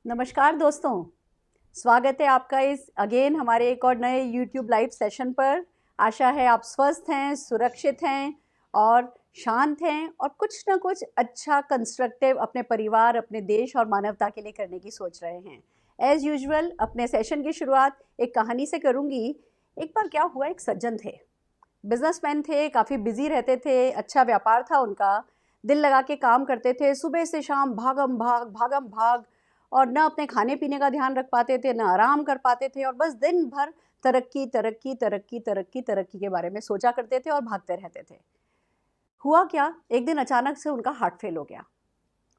नमस्कार दोस्तों, स्वागत है आपका इस अगेन हमारे एक और नए YouTube लाइव सेशन पर। आशा है आप स्वस्थ हैं, सुरक्षित हैं और शांत हैं और कुछ ना कुछ अच्छा कंस्ट्रक्टिव अपने परिवार, अपने देश और मानवता के लिए करने की सोच रहे हैं। एज़ यूजुअल अपने सेशन की शुरुआत एक कहानी से करूँगी। एक बार क्या हुआ, एक सज्जन थे, बिजनेसमैन थे, काफ़ी बिजी रहते थे, अच्छा व्यापार था उनका, दिल लगा के काम करते थे, सुबह से शाम भागम भाग और न अपने खाने पीने का ध्यान रख पाते थे, न आराम कर पाते थे और बस दिन भर तरक्की तरक्की तरक्की तरक्की तरक्की के बारे में सोचा करते थे और भागते रहते थे। हुआ क्या, एक दिन अचानक से उनका हार्ट फेल हो गया,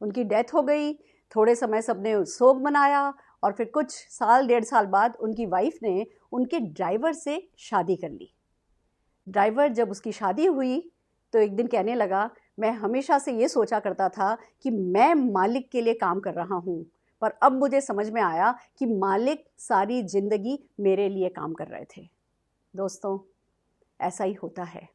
उनकी डेथ हो गई। थोड़े समय सबने शोक मनाया और फिर कुछ साल, 1.5 साल बाद उनकी वाइफ ने उनके ड्राइवर से शादी कर ली। ड्राइवर जब उसकी शादी हुई तो एक दिन कहने लगा, मैं हमेशा से ये सोचा करता था कि मैं मालिक के लिए काम कर रहा हूँ, पर अब मुझे समझ में आया कि मालिक सारी जिंदगी मेरे लिए काम कर रहे थे। दोस्तों, ऐसा ही होता है।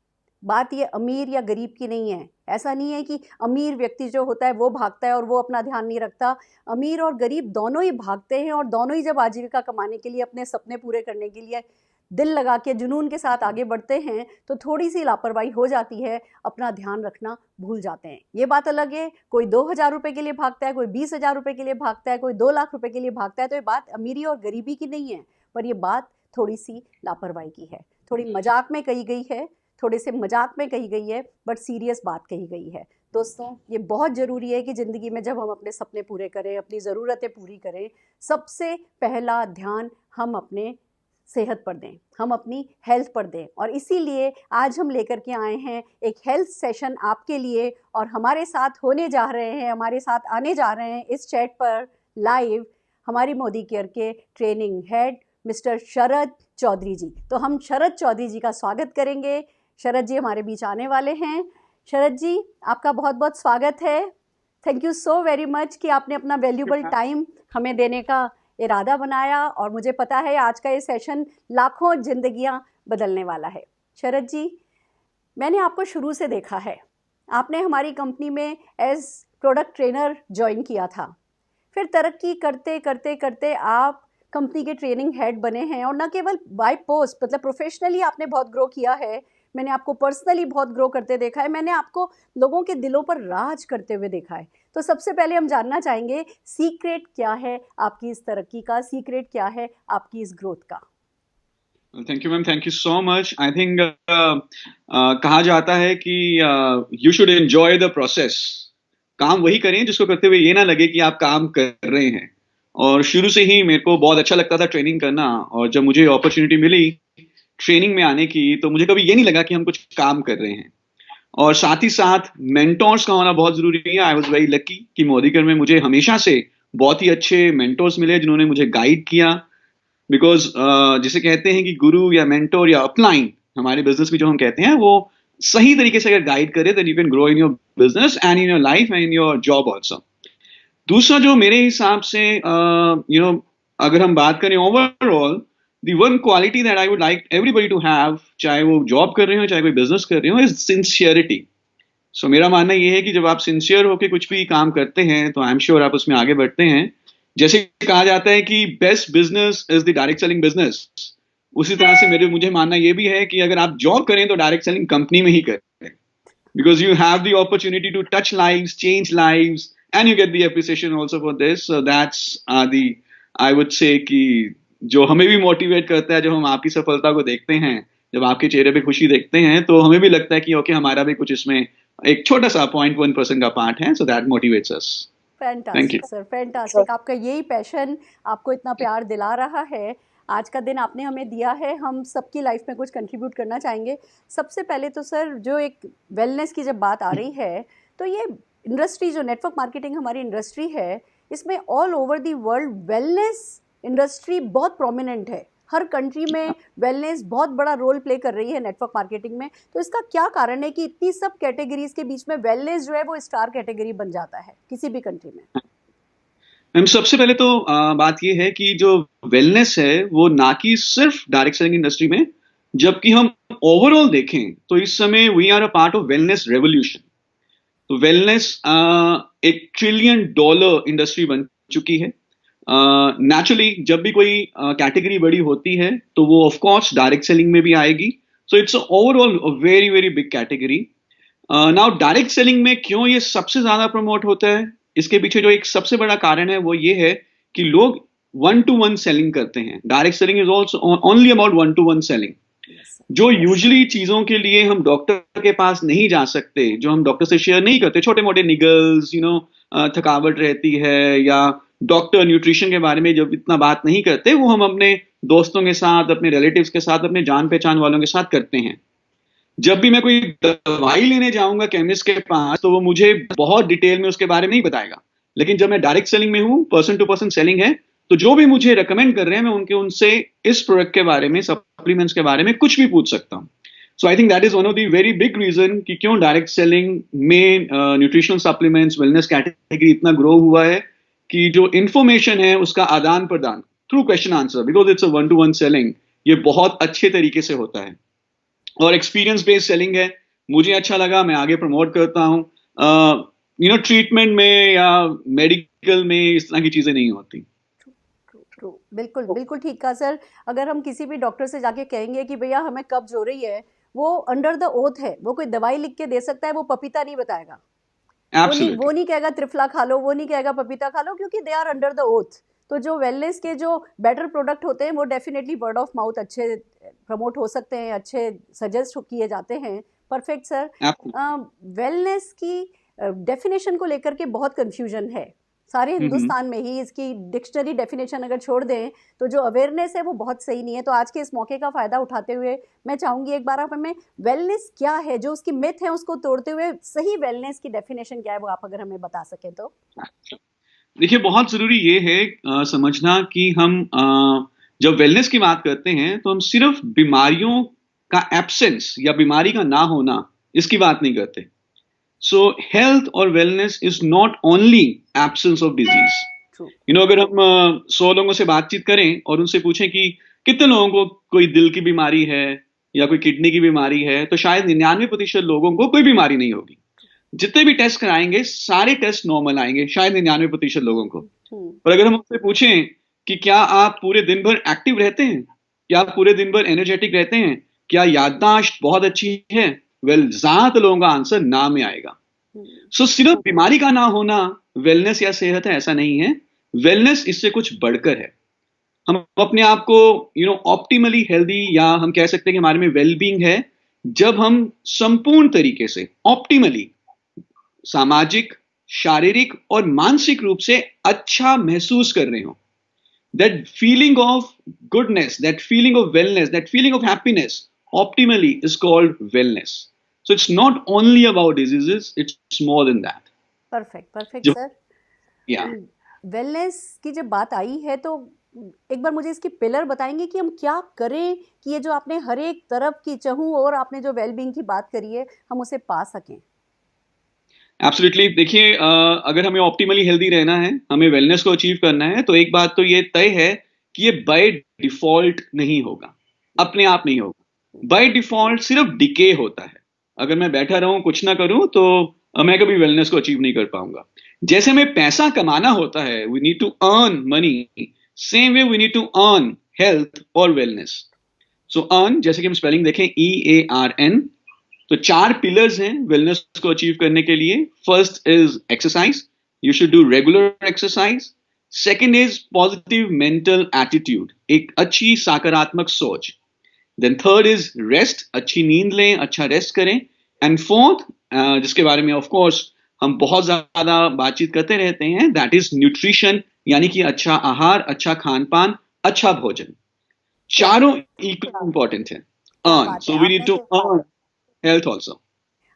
बात ये अमीर या गरीब की नहीं है। ऐसा नहीं है कि अमीर व्यक्ति जो होता है वो भागता है और वो अपना ध्यान नहीं रखता। अमीर और गरीब दोनों ही भागते हैं और दोनों ही जब आजीविका कमाने के लिए, अपने सपने पूरे करने के लिए दिल लगा के जुनून के साथ आगे बढ़ते हैं तो थोड़ी सी लापरवाही हो जाती है, अपना ध्यान रखना भूल जाते हैं। ये बात अलग है, कोई 2,000 रुपये के लिए भागता है, कोई 20,000 रुपये के लिए भागता है, कोई 2 लाख रुपये के लिए भागता है। तो ये बात अमीरी और गरीबी की नहीं है, पर ये बात थोड़ी सी लापरवाही की है, थोड़ी मजाक में कही गई है, थोड़े से मजाक में कही गई है, बट सीरियस बात कही गई है। दोस्तों, ये बहुत ज़रूरी है कि ज़िंदगी में जब हम अपने सपने पूरे करें, अपनी ज़रूरतें पूरी करें, सबसे पहला ध्यान हम अपने सेहत पर दें, हम अपनी हेल्थ पर दें। और इसीलिए आज हम लेकर के आए हैं एक हेल्थ सेशन आपके लिए, और हमारे साथ होने जा रहे हैं, हमारे साथ आने जा रहे हैं इस चैट पर लाइव हमारी मोदी केयर के training head mister Sharad Chaudhary जी। तो हम शरद चौधरी जी का स्वागत करेंगे। शरद जी हमारे बीच आने वाले हैं। शरद जी, आपका बहुत बहुत स्वागत है। Thank you so very much कि आपने अपना वैल्यूबल टाइम हमें देने का इरादा बनाया, और मुझे पता है आज का ये सेशन लाखों जिंदगियां बदलने वाला है। शरद जी, मैंने आपको शुरू से देखा है। आपने हमारी कंपनी में एज प्रोडक्ट ट्रेनर ज्वाइन किया था, फिर तरक्की करते करते करते आप कंपनी के ट्रेनिंग हेड बने हैं, और न केवल बाय पोस्ट, मतलब प्रोफेशनली आपने बहुत ग्रो किया है। मैंने आपको पर्सनली बहुत ग्रो करते देखा है, मैंने आपको लोगों के दिलों पर राज करते हुए देखा है। तो सबसे पहले हम जानना चाहेंगे, सीक्रेट क्या है आपकी इस तरक्की का, सीक्रेट क्या है आपकी इस ग्रोथ का? Thank you ma'am, thank you so much. I think कहा जाता है कि you should enjoy the process. काम वही करें जिसको करते हुए ये ना लगे कि आप काम कर रहे हैं। और शुरू से ही मेरे को बहुत अच्छा लगता था ट्रेनिंग करना, और जब मुझे अपॉर्चुनिटी मिली ट्रेनिंग में आने की तो मुझे कभी ये नहीं लगा कि हम कुछ काम कर रहे हैं। और साथ ही साथ मेंटोर्स का होना बहुत जरूरी है। आई वॉज वेरी लकी कि मोदीकर में मुझे हमेशा से बहुत ही अच्छे मेंटोर्स मिले जिन्होंने मुझे गाइड किया। बिकॉज जिसे कहते हैं कि गुरु या मेंटोर या अपलाइन, हमारे बिजनेस में जो हम कहते हैं, वो सही तरीके से अगर गाइड करे then you can grow in your business and in your life and in your job also. दूसरा जो मेरे हिसाब से अगर हम बात करें overall, the one quality that I would like everybody to have, चाहे वो जॉब कर रहे हो चाहे कोई बिजनेस कर रहे हो, इज सिंसियरिटी। सो मेरा मानना ये है कि जब आप सिंसियर होकर कुछ भी काम करते हैं तो आई एम श्योर आप उसमें आगे बढ़ते हैं। जैसे कहा जाता है कि best business is the direct selling business, उसी तरह से मुझे मानना ये भी है कि अगर आप जॉब करें तो डायरेक्ट सेलिंग कंपनी में ही करें, because you have the opportunity to touch lives, change lives, and you get the appreciation also for this. So that's the, I would say कि जो हमें भी मोटिवेट करता है, जब हम आपकी सफलता को देखते हैं, जब आपके चेहरे पे खुशी देखते हैं, तो हमें भी लगता है कि ओके, हमारा भी कुछ इसमें एक छोटा सा 0.1% का पार्ट है। So that motivates us. Thank you. Fantastic sir, fantastic. आपका यही पैशन आपको इतना प्यार दिला रहा है। आज का दिन आपने हमें दिया है, हम सबकी लाइफ में कुछ कंट्रीब्यूट करना चाहेंगे। सबसे पहले तो सर, जो एक वेलनेस की जब बात आ रही है, तो ये इंडस्ट्री, जो नेटवर्क मार्केटिंग हमारी इंडस्ट्री है, इसमें all over the world wellness industry बहुत प्रोमिनेंट है। हर कंट्री में वेलनेस बहुत बड़ा रोल प्ले कर रही है नेटवर्क मार्केटिंग में। तो इसका क्या कारण है कि इतनी सब कैटेगरीज के बीच में वेलनेस जो है वो स्टार कैटेगरी बन जाता है किसी भी कंट्री में? मैम, सबसे पहले तो बात यह है कि जो वेलनेस है वो ना कि सिर्फ डायरेक्ट सेलिंग इंडस्ट्री में, जबकि हम ओवरऑल देखें तो इस समय we are a part of wellness revolution. तो वेलनेस एक $1 ट्रिलियन इंडस्ट्री बन चुकी है। नेचुरली जब भी कोई कैटेगरी बड़ी होती है तो वो ऑफ कोर्स डायरेक्ट सेलिंग में भी आएगी. So it's overall very very big category. Now direct selling में क्यों ये सबसे ज्यादा प्रमोट होता है, इसके पीछे जो एक सबसे बड़ा कारण है वो ये है कि लोग वन टू वन सेलिंग करते हैं. Direct selling is also only about one to one selling. जो यूजुअली चीजों के लिए हम डॉक्टर के पास नहीं जा सकते, जो हम डॉक्टर से शेयर नहीं करते, छोटे मोटे निगल्स, थकावट रहती है, या डॉक्टर न्यूट्रिशन के बारे में जब इतना बात नहीं करते, वो हम अपने दोस्तों के साथ, अपने रिलेटिव्स के साथ, अपने जान पहचान वालों के साथ करते हैं. जब भी मैं कोई दवाई लेने जाऊंगा केमिस्ट के पास तो वो मुझे बहुत डिटेल में उसके बारे में नहीं बताएगा. लेकिन जब मैं डायरेक्ट सेलिंग में हूं, पर्सन टू पर्सन सेलिंग है, तो जो भी मुझे रेकमेंड कर रहे हैं मैं उनसे इस प्रोडक्ट के बारे में, सप्लीमेंट्स के बारे में कुछ भी पूछ सकता हूं. So I think that is one of the very big reason कि क्यों डायरेक्ट सेलिंग में न्यूट्रिशनल सप्लीमेंट्स वेलनेस कैटेगरी इतना ग्रो हुआ है, कि जो इंफॉर्मेशन है उसका आदान प्रदान through question answer, because it's a one to one selling, ये बहुत अच्छे तरीके से होता है. और एक्सपीरियंस बेस्ड सेलिंग है, मुझे अच्छा लगा, मैं आगे प्रमोट करता हूं. ट्रीटमेंट में या मेडिकल में इस तरह की चीजें नहीं होती. ट्रू, बिल्कुल बिल्कुल ठीक कहा सर. अगर हम किसी भी डॉक्टर से जाके कहेंगे कि भैया हमें कब्ज हो रही है, वो अंडर द ओथ है, वो कोई दवाई लिख के दे सकता है, वो पपीता नहीं बताएगा. वो नहीं कहेगा त्रिफला खा लो, वो नहीं कहेगा पपीता खा लो, क्योंकि they are under the oath. तो जो वेलनेस के जो बेटर प्रोडक्ट होते हैं वो डेफिनेटली वर्ड ऑफ माउथ अच्छे प्रमोट हो सकते हैं, अच्छे सजेस्ट किए जाते हैं. Perfect sir. वेलनेस की डेफिनेशन को लेकर के बहुत कंफ्यूजन है सारे हिंदुस्तान में ही. इसकी डिक्शनरी डेफिनेशन अगर छोड़ दें तो जो अवेयरनेस है वो बहुत सही नहीं है. तो आज के इस मौके का फायदा उठाते हुए मैं चाहूंगी एक बार आप हमें वेलनेस क्या है, जो उसकी मिथ है उसको तोड़ते हुए सही वेलनेस की डेफिनेशन क्या है वो आप अगर हमें बता सकें तो. देखिए, बहुत जरूरी ये है समझना कि हम जब वेलनेस की बात करते हैं तो हम सिर्फ बीमारियों का एब्सेंस या बीमारी का ना होना इसकी बात नहीं करते. सो हेल्थ और wellness is not only absence of disease. अगर हम 100 लोगों से बातचीत करें और उनसे पूछें कि कितने लोगों को कोई दिल की बीमारी है या कोई किडनी की बीमारी है, तो शायद 99% लोगों को कोई बीमारी नहीं होगी. जितने भी टेस्ट कराएंगे सारे टेस्ट नॉर्मल आएंगे, शायद 99% लोगों को. पर अगर हम उनसे पूछें कि क्या आप पूरे दिन भर एक्टिव रहते हैं, क्या आप पूरे दिन भर एनर्जेटिक रहते हैं, क्या याददाश्त बहुत अच्छी है, ज्यादातर लोगों का आंसर ना में आएगा. सो सिर्फ बीमारी का ना होना वेलनेस या सेहत है ऐसा नहीं है. वेलनेस इससे कुछ बढ़कर है. हम अपने आप को ऑप्टिमली हेल्दी, या हम कह सकते हैं कि हमारे में वेलबींग है जब हम संपूर्ण तरीके से ऑप्टिमली सामाजिक, शारीरिक और मानसिक रूप से अच्छा महसूस कर रहे हो. That feeling of goodness, that feeling of wellness, that feeling of happiness optimally is called wellness. So it's not only about diseases, it's more than that. Perfect sir. Yeah. Wellness की जब बात आई है तो एक बार मुझे इसकी पिलर बताएंगे कि हम क्या करें कि ये जो आपने हर एक तरफ की चहू और आपने जो वेलबींग की बात करी है हम उसे पा सकें. एब्सोल्युटली. देखिए, अगर हमें ऑप्टिमली हेल्दी रहना है, हमें वेलनेस को अचीव करना है, तो एक बात तो ये तय है कि ये बाय डिफॉल्ट नहीं होगा, अपने आप नहीं होगा. बाय डिफॉल्ट सिर्फ डिके होता है. अगर मैं बैठा रहूं कुछ ना करूं तो मैं कभी वेलनेस को अचीव नहीं कर पाऊंगा. जैसे हमें पैसा कमाना होता है, we need to earn money, same way we need to earn health और वेलनेस. सो अर्न, जैसे कि हम स्पेलिंग देखें, EARN. तो 4 पिलर्स हैं वेलनेस को अचीव करने के लिए. First is exercise, you should do regular exercise. Second is positive mental attitude, एक अच्छी सकारात्मक सोच. देन थर्ड इज रेस्ट, अच्छी नींद लें, अच्छा रेस्ट करें. एंड फोर्थ, जिसके बारे में ऑफ कोर्स हम बहुत ज्यादा बातचीत करते रहते हैं, दैट इज न्यूट्रिशन, यानी कि अच्छा आहार, अच्छा खान पान, अच्छा भोजन. चारों इक्वली इंपॉर्टेंट है. Earn, so we need to earn health also.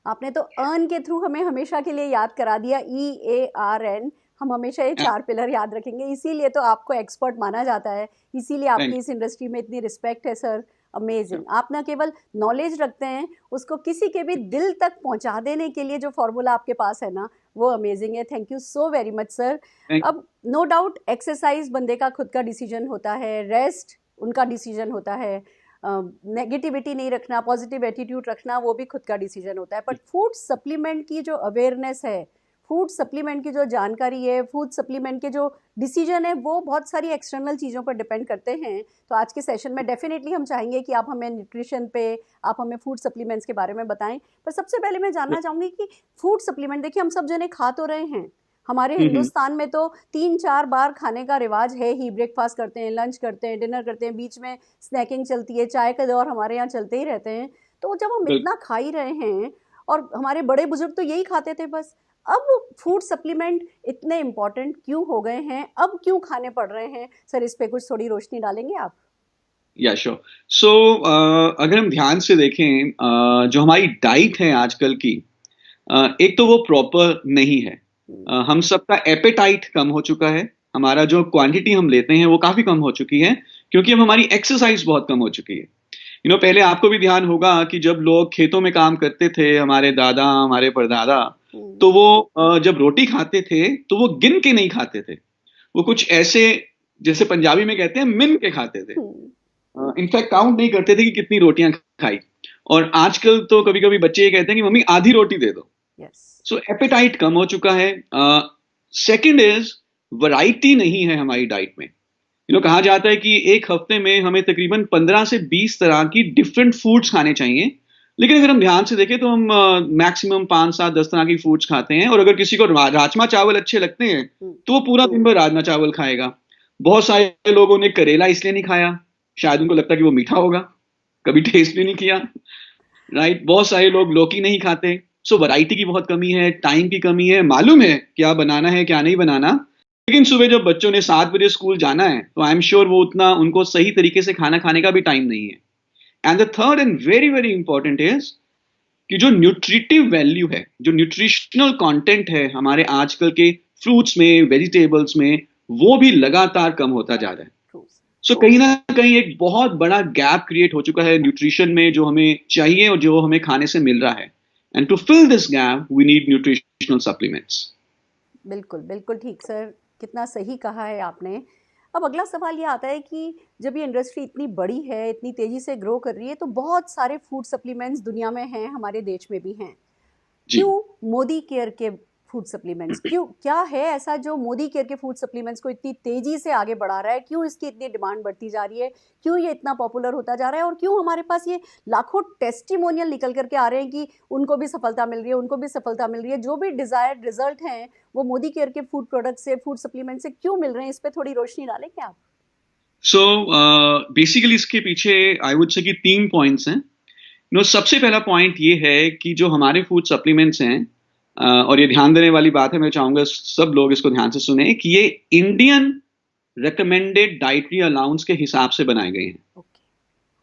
आपने तो अर्न के थ्रू हमें हमेशा के लिए याद करा दिया, EARN. हम हमेशा ये 4 पिलर याद रखेंगे, इसीलिए तो आपको एक्सपर्ट माना जाता है, इसीलिए आपकी इस इंडस्ट्री में इतनी रिस्पेक्ट है सर. अमेजिंग. आप ना केवल नॉलेज रखते हैं, उसको किसी के भी दिल तक पहुंचा देने के लिए जो फॉर्मूला आपके पास है ना, वो अमेजिंग है. Thank you so very much sir. अब नो डाउट एक्सरसाइज बंदे का खुद का डिसीजन होता है, रेस्ट उनका डिसीजन होता है, नेगेटिविटी नहीं रखना, पॉजिटिव एटीट्यूड रखना, वो भी खुद का डिसीजन होता है. बट फूड सप्लीमेंट की जो अवेयरनेस है, फूड सप्लीमेंट की जो जानकारी है, फूड सप्लीमेंट के जो डिसीजन है, वो बहुत सारी एक्सटर्नल चीज़ों पर डिपेंड करते हैं। तो आज के सेशन में डेफिनेटली हम चाहेंगे कि आप हमें न्यूट्रिशन पे, आप हमें फूड सप्लीमेंट्स के बारे में बताएं। पर सबसे पहले मैं जानना चाहूँगी कि फूड सप्लीमेंट, देखिए हम सब जने खा तो रहे हैं, हमारे हम्म। हिंदुस्तान में तो 3-4 बार खाने का रिवाज है ही। ब्रेकफास्ट करते हैं, लंच करते हैं, डिनर करते हैं, बीच में स्नैकिंग चलती है, चाय का दौर हमारे यहाँ चलते ही रहते हैं। तो जब हम बिल्कुल। इतना खा ही रहे हैं, और हमारे बड़े बुजुर्ग तो यही खाते थे बस, अब फूड सप्लीमेंट इतने इम्पोर्टेंट क्यों हो गए हैं, अब क्यों खाने पड़ रहे हैं सर? इस पे कुछ थोड़ी रोशनी डालेंगे आप? या श्योर। सो अगर हम ध्यान से देखें, जो हमारी डाइट है आजकल की, एक तो वो प्रॉपर नहीं है। हम सबका एपेटाइट कम हो चुका है, हमारा जो क्वांटिटी हम लेते हैं वो काफी कम हो चुकी है, क्योंकि अब हमारी एक्सरसाइज बहुत कम हो चुकी है। पहले आपको भी ध्यान होगा कि जब लोग खेतों में काम करते थे, हमारे दादा, हमारे परदादा, तो वो जब रोटी खाते थे तो वो गिन के नहीं खाते थे। वो कुछ ऐसे, जैसे पंजाबी में कहते हैं, मिन के खाते थे। इनफैक्ट काउंट नहीं करते थे कि कितनी रोटियां खाई। और आजकल तो कभी कभी बच्चे ये कहते हैं कि मम्मी आधी रोटी दे दो। यस। सो एपेटाइट कम हो चुका है। सेकंड इज, वैरायटी नहीं है हमारी डाइट में। कहा जाता है कि एक हफ्ते में हमें तकरीबन 15 से 20 तरह की डिफरेंट फूड्स खाने चाहिए, लेकिन अगर हम ध्यान से देखें तो हम मैक्सिमम 5-7-10 तरह की फूड्स खाते हैं। और अगर किसी को राजमा चावल अच्छे लगते हैं तो वो पूरा दिन भर राजमा चावल खाएगा। बहुत सारे लोगों ने करेला इसलिए नहीं खाया, शायद उनको लगता कि वो मीठा होगा, कभी टेस्ट भी नहीं किया। राइट। बहुत सारे लोग लौकी नहीं खाते। सो वैरायटी की बहुत कमी है, टाइम की कमी है। मालूम है क्या बनाना है क्या नहीं बनाना, लेकिन सुबह जब बच्चों ने 7 बजे स्कूल जाना है तो आई एम श्योर वो उतना उनको सही तरीके से खाना खाने का भी टाइम नहीं है। And the third and very very important is कि जो न्यूट्रिटिव वैल्यू है, जो न्यूट्रिशनल कंटेंट है हमारे आजकल के फ्रूट्स में, वेजिटेबल्स में, वो भी लगातार कम होता जा रहा है। सो कहीं ना कहीं एक बहुत बड़ा गैप क्रिएट हो चुका है न्यूट्रिशन में, जो हमें चाहिए और जो हमें खाने से मिल रहा है। And to fill this gap we need nutritional supplements. बिल्कुल बिल्कुल ठीक सर, कितना सही कहा है आपने। अब अगला सवाल ये आता है कि जब ये इंडस्ट्री इतनी बड़ी है, इतनी तेज़ी से ग्रो कर रही है, तो बहुत सारे फूड सप्लीमेंट्स दुनिया में हैं, हमारे देश में भी हैं। जी। क्यों मोदी केयर के फूड सप्लीमेंट्स, क्यों, क्या है ऐसा जो मोदी केयर के फूड सप्लीमेंट्स को इतनी तेजी से आगे बढ़ा रहा है? क्यों इसकी इतनी डिमांड बढ़ती जा रही है? क्यों ये इतना पॉपुलर होता जा रहा है? और क्यों हमारे पास ये लाखों टेस्टिमोनियल निकल करके आ रहे हैं कि उनको भी सफलता मिल रही है, उनको भी सफलता मिल रही है? जो भी डिजायर्ड रिजल्ट हैं वो मोदी केयर के फूड प्रोडक्ट से, फूड सप्लीमेंट से क्यों मिल रहे हैं? इस पर थोड़ी रोशनी डालेंगे आप? सो बेसिकली इसके पीछे आई वुड से कि 3 पॉइंट्स हैं। सबसे पहला पॉइंट ये है कि जो हमारे फूड सप्लीमेंट्स हैं, और ये ध्यान देने वाली बात है, मैं चाहूंगा सब लोग इसको ध्यान से सुने, कि ये इंडियन रिकमेंडेड डाइटरी अलाउंस के हिसाब से बनाए गए हैं।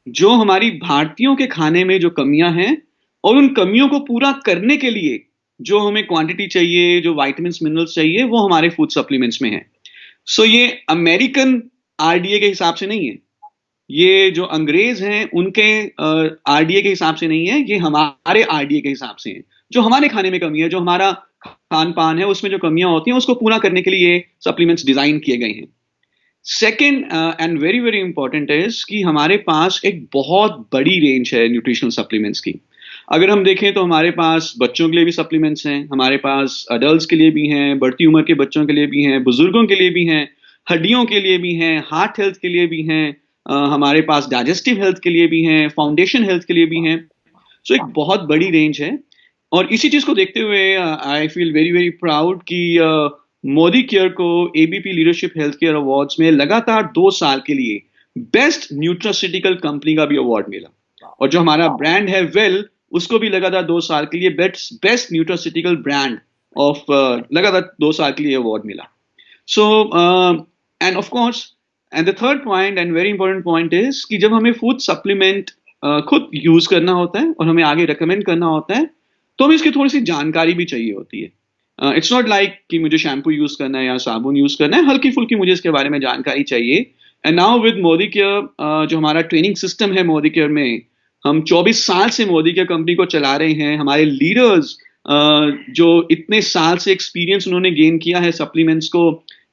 जो हमारी भारतीयों के खाने में जो कमियां हैं, और उन कमियों को पूरा करने के लिए जो हमें क्वांटिटी चाहिए, जो विटामिन्स मिनरल्स चाहिए, वो हमारे फूड सप्लीमेंट्स में है। सो ये अमेरिकन आरडीए के हिसाब से नहीं है, ये जो अंग्रेज हैं उनके आरडीए के हिसाब से नहीं है, ये हमारे आरडीए के हिसाब से है। जो हमारे खाने में कमी है, जो हमारा खान पान है उसमें जो कमियां होती हैं, उसको पूरा करने के लिए ये सप्लीमेंट्स डिजाइन किए गए हैं। Second and very very important is कि हमारे पास एक बहुत बड़ी रेंज है न्यूट्रिशनल सप्लीमेंट्स की। अगर हम देखें तो हमारे पास बच्चों के लिए भी सप्लीमेंट्स हैं, हमारे पास अडल्ट्स के लिए भी हैं, बढ़ती उम्र के बच्चों के लिए भी हैं, बुजुर्गों के लिए भी हैं, हड्डियों के लिए भी हैं, हार्ट हेल्थ के लिए भी हैं, हमारे पास डाइजेस्टिव हेल्थ के लिए भी हैं, फाउंडेशन हेल्थ के लिए भी हैं। सो एक बहुत बड़ी रेंज है। और इसी चीज को देखते हुए I feel very very proud कि मोदी केयर को ABP leadership health care awards में लगातार 2 साल के लिए बेस्ट न्यूट्रास्यूटिकल कंपनी का भी अवार्ड मिला। और जो हमारा ब्रांड है वेल, उसको भी लगातार 2 साल के लिए बेस्ट न्यूट्रास्यूटिकल ब्रांड ऑफ लगातार 2 साल के लिए अवार्ड मिला। So end of course, and the third point and very important point is कि जब हमें फूड सप्लीमेंट खुद यूज करना होता है और हमें आगे रिकमेंड करना होता है, तो हमें इसकी थोड़ी सी जानकारी भी चाहिए होती है। इट्स नॉट लाइक कि मुझे शैम्पू यूज करना है या साबुन यूज करना है, हल्की फुल्की मुझे इसके बारे में जानकारी चाहिए। And now with Modi care, जो हमारा ट्रेनिंग सिस्टम है मोदी केयर में, हम 24 साल से मोदी केयर कंपनी को चला रहे हैं। हमारे लीडर्स जो इतने साल से एक्सपीरियंस उन्होंने गेन किया है सप्लीमेंट्स को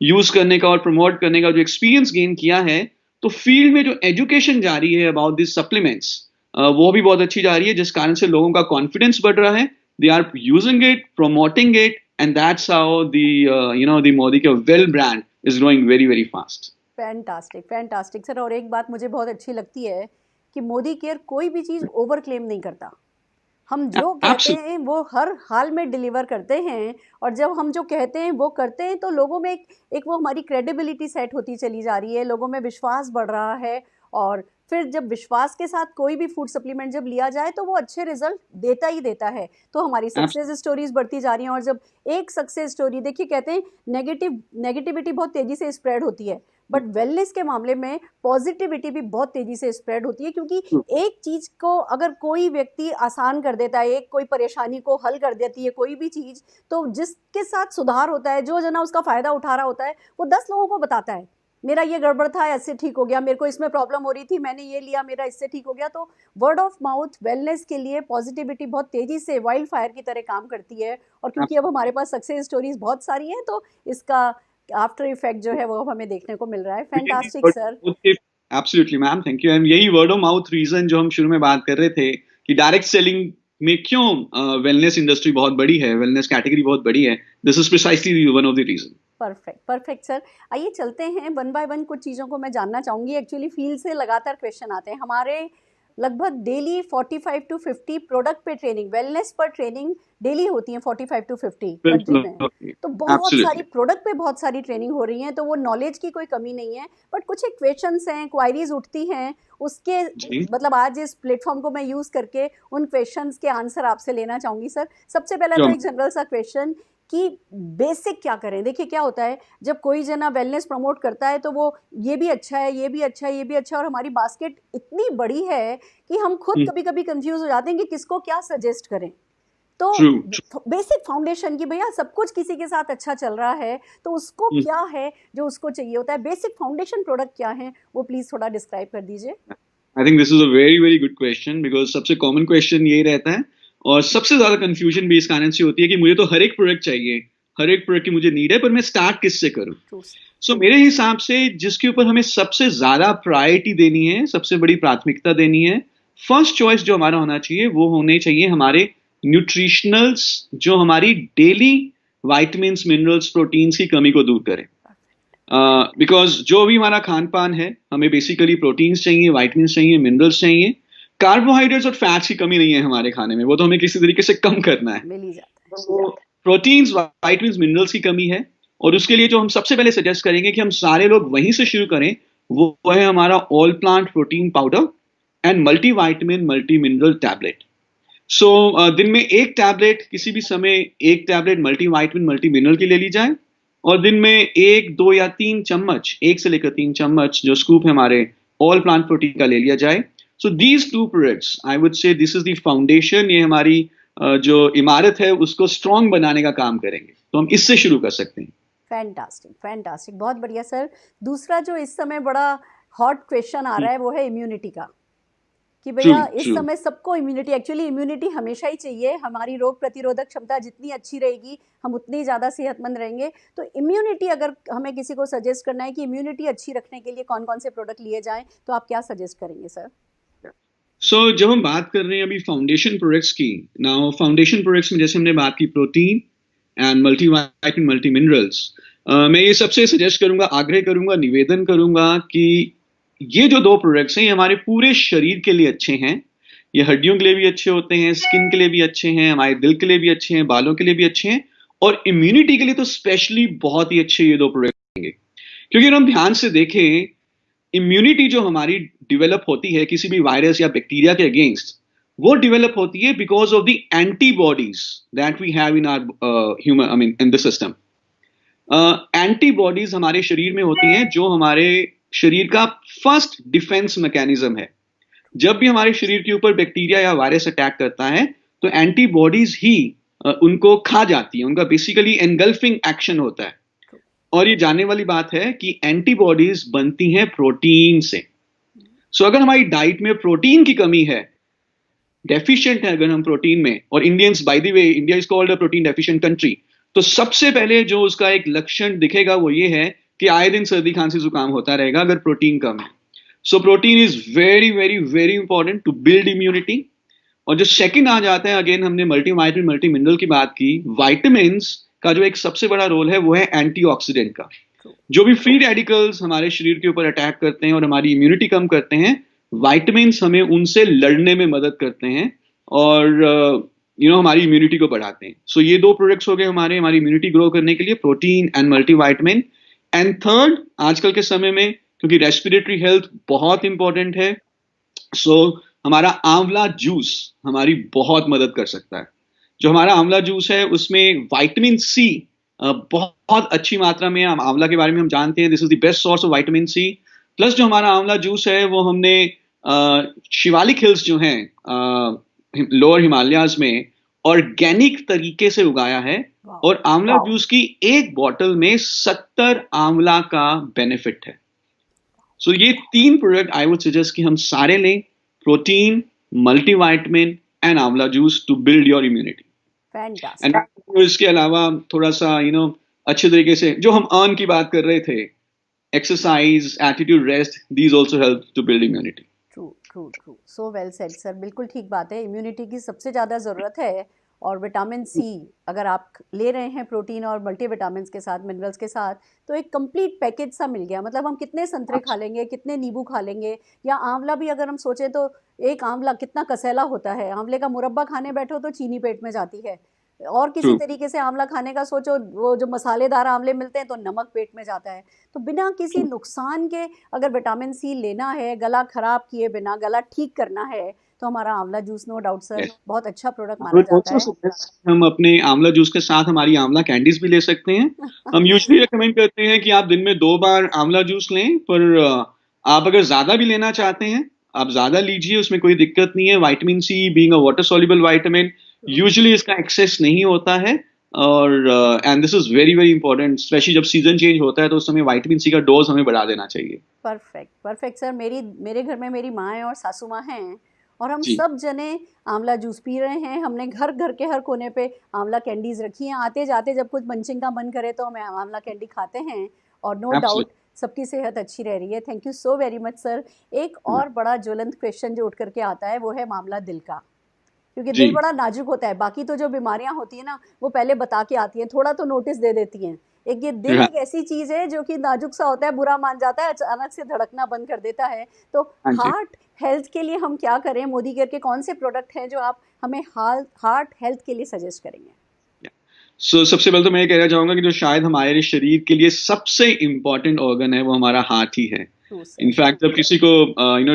यूज करने का और प्रमोट करने का, जो एक्सपीरियंस गेन किया है, तो फील्ड में जो एजुकेशन जारी है अबाउट दिस सप्लीमेंट्स, वो भी बहुत अच्छी जा रही है, जिस कारण से लोगों का कॉन्फिडेंस बढ़ रहा है। They are using it, promoting it and that's how the Modi Care Well brand is growing very very fast. Fantastic fantastic sir. और एक बात मुझे बहुत अच्छी लगती है कि मोदी केयर कोई भी चीज़ ओवर क्लेम नहीं करता। हम जो कहते Absolutely. हैं वो हर हाल में डिलीवर करते हैं, और जब हम जो कहते हैं वो करते हैं तो लोगों में एक वो हमारी क्रेडिबिलिटी सेट होती चली जा रही है, लोगों में विश्वास बढ़ रहा है। और फिर जब विश्वास के साथ कोई भी फूड सप्लीमेंट जब लिया जाए तो वो अच्छे रिजल्ट देता ही देता है। तो हमारी सक्सेस स्टोरीज बढ़ती जा रही हैं, और जब एक सक्सेस स्टोरी, देखिए कहते हैं नेगेटिविटी बहुत तेज़ी से स्प्रेड होती है, बट वेलनेस के मामले में पॉजिटिविटी भी बहुत तेज़ी से स्प्रेड होती है, क्योंकि एक चीज़ को अगर कोई व्यक्ति आसान कर देता है, एक कोई परेशानी को हल कर देती है कोई भी चीज़, तो जिसके साथ सुधार होता है, जो जना उसका फ़ायदा उठा रहा होता है, वो 10 लोगों को बताता है मेरा ये गड़बड़ था, ऐसे ठीक हो गया, मेरे को इसमें प्रॉब्लम हो रही थी, मैंने ये लिया, मेरा इससे ठीक हो गया। तो वर्ड ऑफ माउथ वेलनेस के लिए पॉजिटिविटी बहुत तेज़ी से वाइल्ड फायर की तरह काम करती है। और क्योंकि अब हमारे पास सक्सेस स्टोरीज बहुत सारी हैं, तो इसका आफ्टर इफेक्ट जो है वो हमें देखने को मिल रहा है। Fantastic sir. Absolutely ma'am, thank you. And यही वर्ड ऑफ माउथ रीजन जो हम शुरू में बात कर रहे थे कि डायरेक्ट सेलिंग में क्यों वेलनेस इंडस्ट्री बहुत बड़ी है, वेलनेस कैटेगरी बहुत बड़ी है, this is precisely one of the reason. Perfect perfect sir. आइए चलते हैं वन बाय वन, कुछ चीज़ों को मैं जानना चाहूँगी। एक्चुअली फील्ड से लगातार क्वेश्चन आते हैं हमारे, लगभग डेली 45 टू 50 प्रोडक्ट पे ट्रेनिंग, वेलनेस पर ट्रेनिंग डेली होती है 45 टू 50 कंट्री में। तो बहुत सारी प्रोडक्ट पे बहुत सारी ट्रेनिंग हो रही है, तो वो नॉलेज की कोई कमी नहीं है, बट कुछ एक क्वेश्चंस हैं, क्वायरीज उठती हैं, उसके मतलब आज इस प्लेटफॉर्म को मैं यूज़ करके उन क्वेश्चंस के आंसर आपसे लेना चाहूँगी सर। सबसे पहला तो एक जनरल सा क्वेश्चन कि बेसिक क्या करें। देखिए क्या होता है, जब कोई जना वेलनेस प्रमोट करता है तो वो ये भी अच्छा है, ये भी अच्छा है, ये भी अच्छा है, और हमारी बास्केट इतनी बड़ी है कि हम खुद कभी कभी कंफ्यूज हो जाते हैं कि किसको क्या सजेस्ट करें। तो बेसिक फाउंडेशन की भैया सब कुछ किसी के साथ अच्छा चल रहा है, तो उसको क्या है जो उसको चाहिए होता है, बेसिक फाउंडेशन प्रोडक्ट क्या है, वो प्लीज थोड़ा डिस्क्राइब कर दीजिए। I think this is a very very good question, because सबसे कॉमन क्वेश्चन यही रहता है, और सबसे ज्यादा कंफ्यूजन भी इस कारण से होती है कि मुझे तो हर एक प्रोडक्ट चाहिए, हर एक प्रोडक्ट की मुझे नीड है, पर मैं स्टार्ट किससे करूं। सो मेरे हिसाब से जिसके ऊपर हमें सबसे ज्यादा प्रायोरिटी देनी है, सबसे बड़ी प्राथमिकता देनी है, फर्स्ट चॉइस जो हमारा होना चाहिए वो होने चाहिए हमारे न्यूट्रिशनल्स, जो हमारी डेली वाइटामिन्स, मिनरल्स, प्रोटीन्स की कमी को दूर करें। बिकॉज जो भी हमारा खान पान है, हमें बेसिकली प्रोटीन्स चाहिए, वाइटामिन्स चाहिए, मिनरल्स चाहिए। कार्बोहाइड्रेट्स और फैट्स की कमी नहीं है हमारे खाने में, वो तो हमें किसी तरीके से कम करना है। तो प्रोटीन्स, वाइटामिन्स, मिनरल्स की कमी है, और उसके लिए जो हम सबसे पहले सजेस्ट करेंगे कि हम सारे लोग वहीं से शुरू करें, वो है हमारा all plant protein powder and multi vitamin multi mineral tablet. So दिन में एक टैबलेट, किसी भी समय एक tablet multi vitamin multi mineral की ले ली जाए, और दिन में 1, 2 या 3 चम्मच, 1 से लेकर 3 चम्मच जो स्कूप है हमारे ऑल प्लांट प्रोटीन का ले लिया जाए। So these 2 products, I would से दिस इज द फाउंडेशन। ये हमारी जो इमारत है उसको स्ट्रॉन्ग बनाने का काम करेंगे, तो हम इससे शुरू कर सकते हैं। फैंटास्टिक फैंटास्टिक, बहुत बढ़िया सर। दूसरा जो इस समय बड़ा हॉट क्वेश्चन आ रहा है वो है इम्यूनिटी का, कि भैया इस समय सबको इम्यूनिटी, एक्चुअली इम्यूनिटी हमेशा ही चाहिए, हमारी रोग प्रतिरोधक क्षमता जितनी अच्छी रहेगी हम उतनी ज़्यादा सेहतमंद रहेंगे। तो इम्यूनिटी, अगर हमें किसी को सजेस्ट करना है कि इम्यूनिटी अच्छी रखने के लिए कौन कौन से प्रोडक्ट लिए जाएं, तो आप क्या सजेस्ट करेंगे सर? जब हम बात कर रहे हैं अभी फाउंडेशन प्रोडक्ट्स की, नाउ फाउंडेशन प्रोडक्ट्स में जैसे हमने बात की protein and multi vitamin multi minerals, मैं ये सबसे सजेस्ट करूंगा, आग्रह करूंगा, निवेदन करूंगा कि ये जो 2 प्रोडक्ट्स हैं ये हमारे पूरे शरीर के लिए अच्छे हैं। ये हड्डियों के लिए भी अच्छे होते हैं, स्किन के लिए भी अच्छे हैं, हमारे दिल के लिए भी अच्छे हैं, बालों के लिए भी अच्छे हैं, और इम्यूनिटी के लिए तो स्पेशली बहुत ही अच्छे ये 2 प्रोडक्ट होंगे। क्योंकि अगर हम ध्यान से देखें, इम्यूनिटी जो हमारी डेवलप होती है किसी भी वायरस या बैक्टीरिया के अगेंस्ट, वो डेवलप होती है because of the antibodies that we have in our human, I mean in the system. Antibodies हमारे शरीर में होती हैं जो हमारे शरीर का फर्स्ट डिफेंस मैकेनिज्म है। जब भी हमारे शरीर के ऊपर बैक्टीरिया या वायरस अटैक करता है तो एंटीबॉडीज ही उनको खा जाती है, उनका बेसिकली एनगल्फिंग एक्शन होता है। और ये जानने वाली बात है कि एंटीबॉडीज बनती हैं प्रोटीन से। सो अगर हमारी डाइट में प्रोटीन की कमी है, डेफिशिएंट है अगर हम प्रोटीन में, और Indians, by the way, India is called a protein deficient country, तो सबसे पहले जो उसका एक लक्षण दिखेगा वो ये है कि आए दिन सर्दी खांसी जुकाम होता रहेगा अगर प्रोटीन कम है। So protein is very very very important to build immunity. और जो सेकंड आ जाता है, अगेन हमने मल्टी वाइटामिन मल्टी मिनरल की बात की, वाइटामिन्स का जो एक सबसे बड़ा रोल है वो है एंटीऑक्सीडेंट का। जो भी फ्री रेडिकल्स हमारे शरीर के ऊपर अटैक करते हैं और हमारी इम्यूनिटी कम करते हैं, वाइटामिन्स हमें उनसे लड़ने में मदद करते हैं और हमारी इम्यूनिटी को बढ़ाते हैं। सो ये दो प्रोडक्ट्स हो गए हमारी इम्यूनिटी ग्रो करने के लिए, protein and multivitamin. And third, आजकल के समय में क्योंकि रेस्पिरेटरी हेल्थ बहुत इंपॉर्टेंट है, सो हमारा आंवला जूस हमारी बहुत मदद कर सकता है। जो हमारा आंवला जूस है उसमें विटामिन सी बहुत अच्छी मात्रा में, आंवला के बारे में हम जानते हैं, this is the best source of vitamin C. Plus जो हमारा आंवला जूस है वो हमने शिवालिक हिल्स जो हैं लोअर हिमालयाज में ऑर्गेनिक तरीके से उगाया है, और आंवला जूस की एक बॉटल में 70 आंवला का बेनिफिट है। सो ये 3 प्रोडक्ट आई वुड सजेस्ट कि हम सारे लें, protein, multivitamin and amla juice to build your immunity. And इसके अलावा थोड़ा सा अच्छे तरीके से जो हम अर्न की बात कर रहे थे, exercise, attitude, rest, these also help to build immunity. True, so well said sir, बिल्कुल ठीक बात है। इम्यूनिटी की सबसे ज़्यादा ज़रूरत है, और विटामिन सी अगर आप ले रहे हैं प्रोटीन और मल्टीविटामिन के साथ, मिनरल्स के साथ, तो एक कंप्लीट पैकेज सा मिल गया। मतलब हम कितने संतरे खा लेंगे, कितने नींबू खा लेंगे, या आंवला भी अगर हम सोचें तो एक आंवला कितना कसैला होता है, आंवले का मुरब्बा खाने बैठो तो चीनी पेट में जाती है, और किसी तरीके से आंवला खाने का सोचो, वो जो मसालेदार आंवले मिलते हैं तो नमक पेट में जाता है। तो बिना किसी नुकसान के अगर विटामिन सी लेना है, गला खराब किए बिना गला ठीक करना है, तो हमारा आंवला जूस नो डाउट सर बहुत अच्छा प्रोडक्ट माना जाता है। हम अपने आंवला जूस के साथ हमारी आंवला कैंडीज भी ले सकते हैं। हम यूजुअली रेकमेंड करते हैं कि आप दिन में 2 बार आंवला जूस लें, पर आप अगर ज्यादा भी लेना चाहते हैं आप ज्यादा लीजिए, उसमें कोई दिक्कत नहीं है। Vitamin C being a water soluble vitamin, usually इसका एक्सेस नहीं होता है, और and this is very very important, specially जब सीजन चेंज होता है तो उस समय विटामिन सी का डोज हमें बढ़ा देना चाहिए। Perfect sir. मेरे घर में मेरी माँ और सासू माँ हैं, और हम सब जने आंवला जूस पी रहे हैं। हमने घर के हर कोने पे आंवला कैंडीज रखी हैं। आते जाते जब कुछ मंचिंग का मन करे तो हम आंवला कैंडी खाते हैं, और नो डाउट सबकी सेहत अच्छी रह रही है। Thank you so very much sir. एक और बड़ा ज्वलंत क्वेश्चन जो उठ करके आता है वो है मामला दिल का, क्योंकि दिल बड़ा नाजुक होता है। बाकी तो जो बीमारियां होती है ना वो पहले बता के आती हैं, थोड़ा तो नोटिस दे देती हैं। एक ये दिल एक ऐसी चीज है जो कि नाजुक सा होता है, बुरा मान जाता है, अचानक से धड़कना बंद कर देता है। तो हार्ट हेल्थ के लिए हम क्या करें? मोदी केयर के कौन से प्रोडक्ट हैं जो आप हमें हार्ट हेल्थ के लिए सजेस्ट करेंगे? सबसे पहले तो मैं ये कहना चाहूंगा कि जो शायद हमारे शरीर के लिए सबसे इंपॉर्टेंट ऑर्गन है वो हमारा हार्ट ही है। इनफैक्ट जब किसी को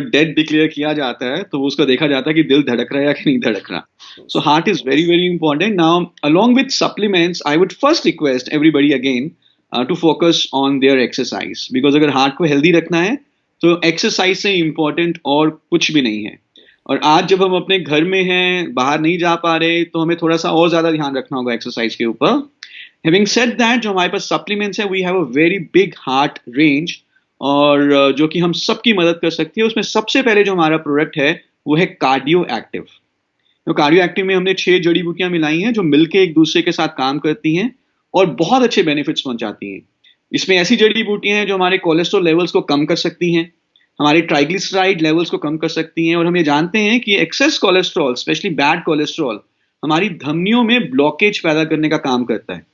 डेड डिक्लेयर किया जाता है तो उसका देखा जाता है कि दिल धड़क रहा है या कि नहीं धड़क रहा। So heart is very very important. Now along with supplements I would first request everybody again to focus on their exercise, because अगर हार्ट को हेल्दी रखना है तो एक्सरसाइज से इंपॉर्टेंट और कुछ भी नहीं है। और आज जब हम अपने घर में हैं, बाहर नहीं जा पा रहे, तो हमें थोड़ा सा और ज्यादा ध्यान रखना होगा एक्सरसाइज के ऊपर। हैविंग सेड दैट, जो हमारे पास सप्लीमेंट्स है, we have a very big heart range, और जो कि हम सबकी मदद कर सकती है। उसमें सबसे पहले जो हमारा प्रोडक्ट है वो है कार्डियो एक्टिव। तो कार्डियो एक्टिव में हमने 6 जड़ी बूटियां मिलाई हैं जो मिलकर एक दूसरे के साथ काम करती हैं और बहुत अच्छे बेनिफिट्स पहुंचाती हैं। इसमें ऐसी जड़ी बूटियां हैं जो हमारे कोलेस्ट्रॉल लेवल्स को कम कर सकती हैं, हमारे ट्राइग्लिसराइड लेवल्स को कम कर सकती हैं, और हम ये जानते हैं कि excess cholesterol, specially bad cholesterol, हमारी धमनियों में ब्लॉकेज पैदा करने का काम करता है।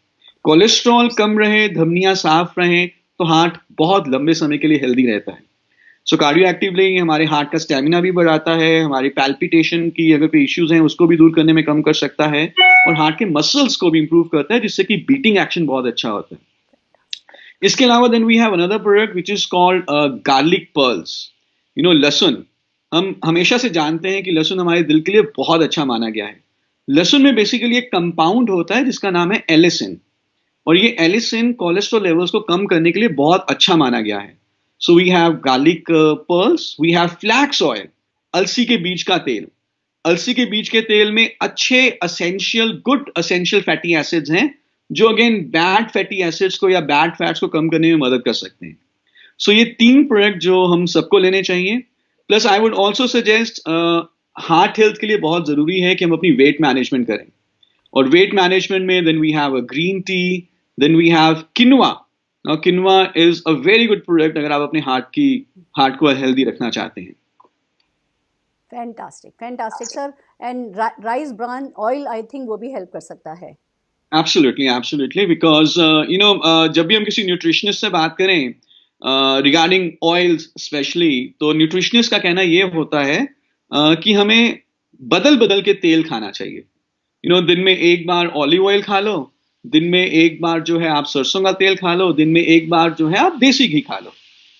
कोलेस्ट्रॉल कम रहे, धमनियां साफ रहें, तो हार्ट बहुत लंबे समय के लिए हेल्दी रहता है। सो कार्डियो एक्टिवली हमारे हार्ट का स्टेमिना भी बढ़ाता है, हमारी पैल्पिटेशन की अगर कोई इश्यूज हैं उसको भी दूर करने में कम कर सकता है, और हार्ट के मसल्स को भी इंप्रूव करता है, जिससे कि बीटिंग एक्शन बहुत अच्छा होता है। इसके अलावा then we have another product which is called garlic pearls. लहसुन, हम हमेशा से जानते हैं कि लहसुन हमारे दिल के लिए बहुत अच्छा माना गया है। लहसुन में बेसिकली एक कंपाउंड होता है जिसका नाम है एलिसिन, और ये एलिसिन कोलेस्ट्रॉल लेवल्स को कम करने के लिए बहुत अच्छा माना गया है। So we have garlic pearls, we have flax oil, अलसी के बीज का तेल। अलसी के बीज के तेल में अच्छे गुड असेंशियल फैटी एसिड्स हैं जो अगेन बैड फैटी एसिड्स को या बैड फैट्स को कम करने में मदद कर सकते हैं। सो ये 3 प्रोडक्ट जो हम सबको लेने चाहिए। Plus I would also suggest, heart health के लिए बहुत जरूरी है कि हम अपनी वेट मैनेजमेंट करें, और वेट मैनेजमेंट में then we have a green tea, then we have quinoa. Now quinoa is a very good product अगर आप अपने हार्ट को हेल्दी रखना चाहते हैं। Fantastic sir. And rice bran oil I think वो भी हेल्प कर सकता है। एब्सोल्युटली एब्सोल्युटली बिकॉज जब भी हम किसी न्यूट्रिशनिस्ट से बात करें रिगार्डिंग ऑयल्स स्पेशली, तो न्यूट्रिशनिस्ट का कहना ये होता है कि हमें बदल बदल के तेल खाना चाहिए। दिन में एक बार ऑलिव ऑयल खा लो, दिन में एक बार जो है आप सरसों का तेल खा लो, दिन में एक बार जो है आप देसी घी खा लो।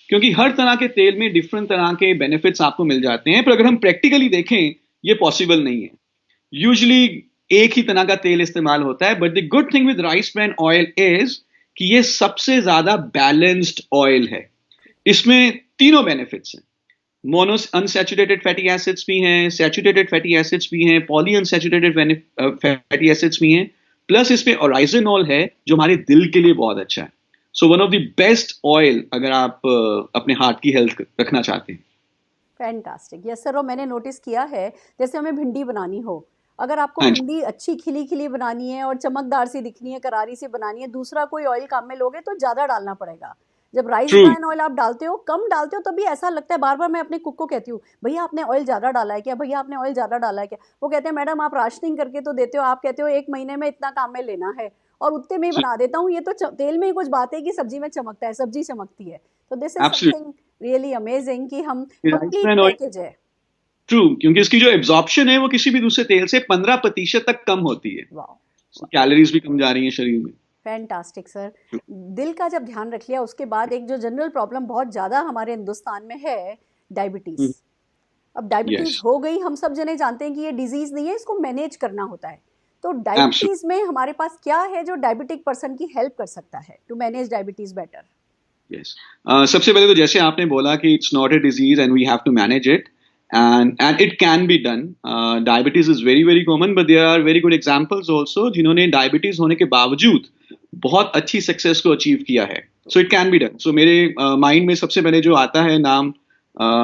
क्योंकि हर तरह के तेल में डिफरेंट तरह के बेनिफिट्स आपको मिल जाते हैं, पर अगर हम प्रैक्टिकली देखें ये पॉसिबल नहीं है। यूजुअली एक ही तरह का तेल इस्तेमाल होता है, but the good thing with rice bran oil is कि ये सबसे ज्यादा बैलेंस्ड ऑयल है। इसमें तीनों बेनिफिट्स हैं। मोनो अनसैचुरेटेड फैटी एसिड्स भी हैं, सैचुरेटेड फैटी एसिड्स भी हैं, पॉली अनसैचुरेटेड फैटी एसिड्स भी हैं, प्लस इसमें ओराइजोनॉल है जो हमारे दिल के लिए बहुत अच्छा है। So one of the best oil अगर आप अपने हार्ट की हेल्थ रखना चाहते हैं। Fantastic, yes sir. और मैंने नोटिस किया है, जैसे हमें भिंडी बनानी हो, अगर आपको हाँ जी। भिंडी अच्छी खिली खिली बनानी है और चमकदार सी दिखनी है, करारी सी बनानी है, दूसरा कोई ऑयल काम में लोगे तो ज़्यादा डालना पड़ेगा। जब राइस ट्रू। ब्रान ऑयल आप डालते हो, कम डालते हो, तभी ऐसा लगता है। बार बार मैं अपने कुक को कहती हूँ, भैया आपने ऑयल ज़्यादा डाला है क्या, भैया आपने ऑयल ज़्यादा डाला है क्या। वो कहते हैं मैडम आप राशनिंग करके तो देते हो, आप कहते हो एक महीने में इतना काम में लेना है, और उतने में ही बना देता हूँ। ये तो तेल में ही कुछ बात है कि सब्जी में चमकता है, सब्जी चमकती है। तो this is something really amazing कि हम rice complete bran oil package है। ट्रू, क्योंकि इसकी जो एब्जॉर्प्शन है वो किसी भी दूसरे तेल से 15% तक कम होती है। वाह, कैलोरीज भी कम जा रही हैं शरीर में। Fantastic sir. दिल का जब ध्यान रख लिया, उसके बाद एक जो जनरल प्रॉब्लम बहुत ज़्यादा हमारे हिंदुस्तान में है, डायबिटीज़। अब यस, डायबिटीज़ हो गई, हम सब जने जानते हैं कि ये डिजीज़ नहीं है, इसको मैनेज करना होता है। तो एब्सोल्युटली। डायबिटीज़ में हमारे पास क्या है जो डायबिटिक पर्सन की हेल्प कर सकता है to manage diabetes better? Yes, सबसे पहले तो जैसे आपने बोला कि it's not a disease and we have to manage it, and it can be done. Diabetes is very very common, but there are very good examples also जिन्होंने diabetes होने के बावजूद बहुत अच्छी सक्सेस को अचीव किया है। So it can be done. So मेरे माइंड में सबसे पहले जो आता है नाम,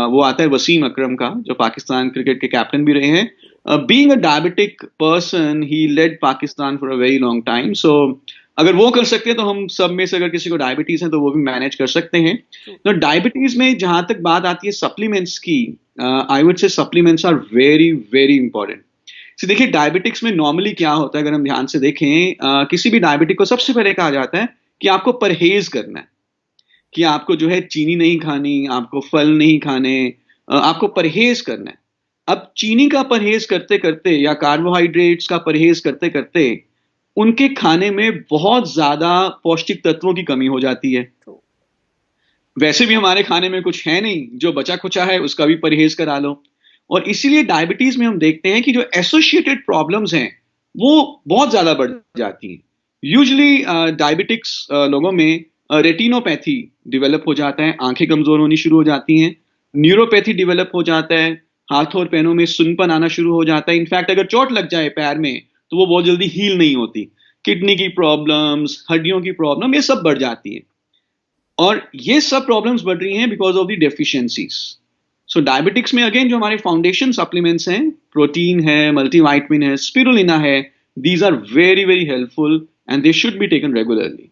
वो आता है वसीम अकरम का, जो पाकिस्तान क्रिकेट के कैप्टन भी रहे हैं। Being a diabetic person he led Pakistan for a very long time. So अगर वो कर सकते हैं तो हम सब में से अगर किसी को डायबिटीज है तो वो भी मैनेज कर सकते हैं। तो डायबिटीज में जहां तक बात आती है सप्लीमेंट्स की, I would say supplements are very very important. देखिए डायबिटिक्स में नॉर्मली क्या होता है, अगर हम ध्यान से देखें, किसी भी डायबिटिक को सबसे पहले कहा जाता है कि आपको परहेज करना है, कि आपको जो है चीनी नहीं खानी, आपको फल नहीं खाने, आपको परहेज करना है। अब चीनी का परहेज करते करते या कार्बोहाइड्रेट्स का परहेज करते करते उनके खाने में बहुत ज्यादा पौष्टिक तत्वों की कमी हो जाती है। वैसे भी हमारे खाने में कुछ है नहीं, जो बचा खुचा है उसका भी परहेज करा लो। और इसीलिए डायबिटीज में हम देखते हैं कि जो एसोसिएटेड प्रॉब्लम्स हैं वो बहुत ज्यादा बढ़ जाती हैं। यूजुअली डायबिटिक्स लोगों में रेटिनोपैथी डेवलप हो जाता है, आंखें कमजोर होनी शुरू हो जाती हैं, न्यूरोपैथी डेवलप हो जाता है, हाथ और पैरों में सुनपन आना शुरू हो जाता है। इनफैक्ट अगर चोट लग जाए पैर में तो वो बहुत जल्दी हील नहीं होती। किडनी की प्रॉब्लम्स, हड्डियों की प्रॉब्लम, ये सब बढ़ जाती है। और ये सब प्रॉब्लम्स बढ़ रही हैं because of the deficiencies. So diabetics में अगेन जो हमारे फाउंडेशन सप्लीमेंट्स हैं, प्रोटीन है, मल्टीविटामिन है, स्पिरुलिना है, these are very very helpful and they should be taken regularly.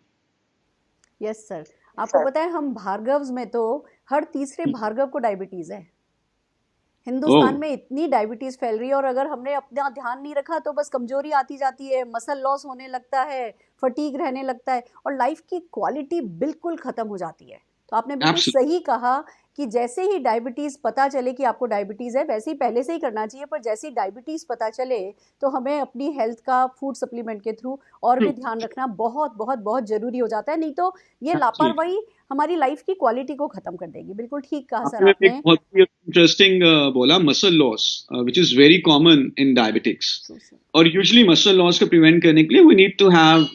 Yes sir. आपको पता है हम भार्गव्स में तो हर तीसरे भार्गव को डायबिटीज है। ओह, हिंदुस्तान में इतनी डायबिटीज फैल रही है, और अगर हमने अपना ध्यान नहीं रखा तो बस कमजोरी आती जाती है, मसल लॉस होने लगता है, फटीग रहने लगता है, और लाइफ की क्वालिटी बिल्कुल खत्म हो जाती है। तो आपने बिल्कुल एब्सोल्युटली। सही कहा कि जैसे ही डायबिटीज पता चले कि आपको डायबिटीज है, वैसे ही पहले से ही करना चाहिए, पर जैसे ही डायबिटीज पता चले तो हमें अपनी हेल्थ का फूड सप्लीमेंट के थ्रू और भी ध्यान रखना बहुत बहुत बहुत जरूरी हो जाता है। नहीं तो ये लापरवाही हमारी लाइफ की क्वालिटी को खत्म कर देगी। बिल्कुल ठीक कहा सर आपने एक आपने। बहुत ही इंटरेस्टिंग बोला, muscle loss which is very common in diabetics. और यूजुअली मसल लॉस को प्रिवेंट करने के लिए we need to have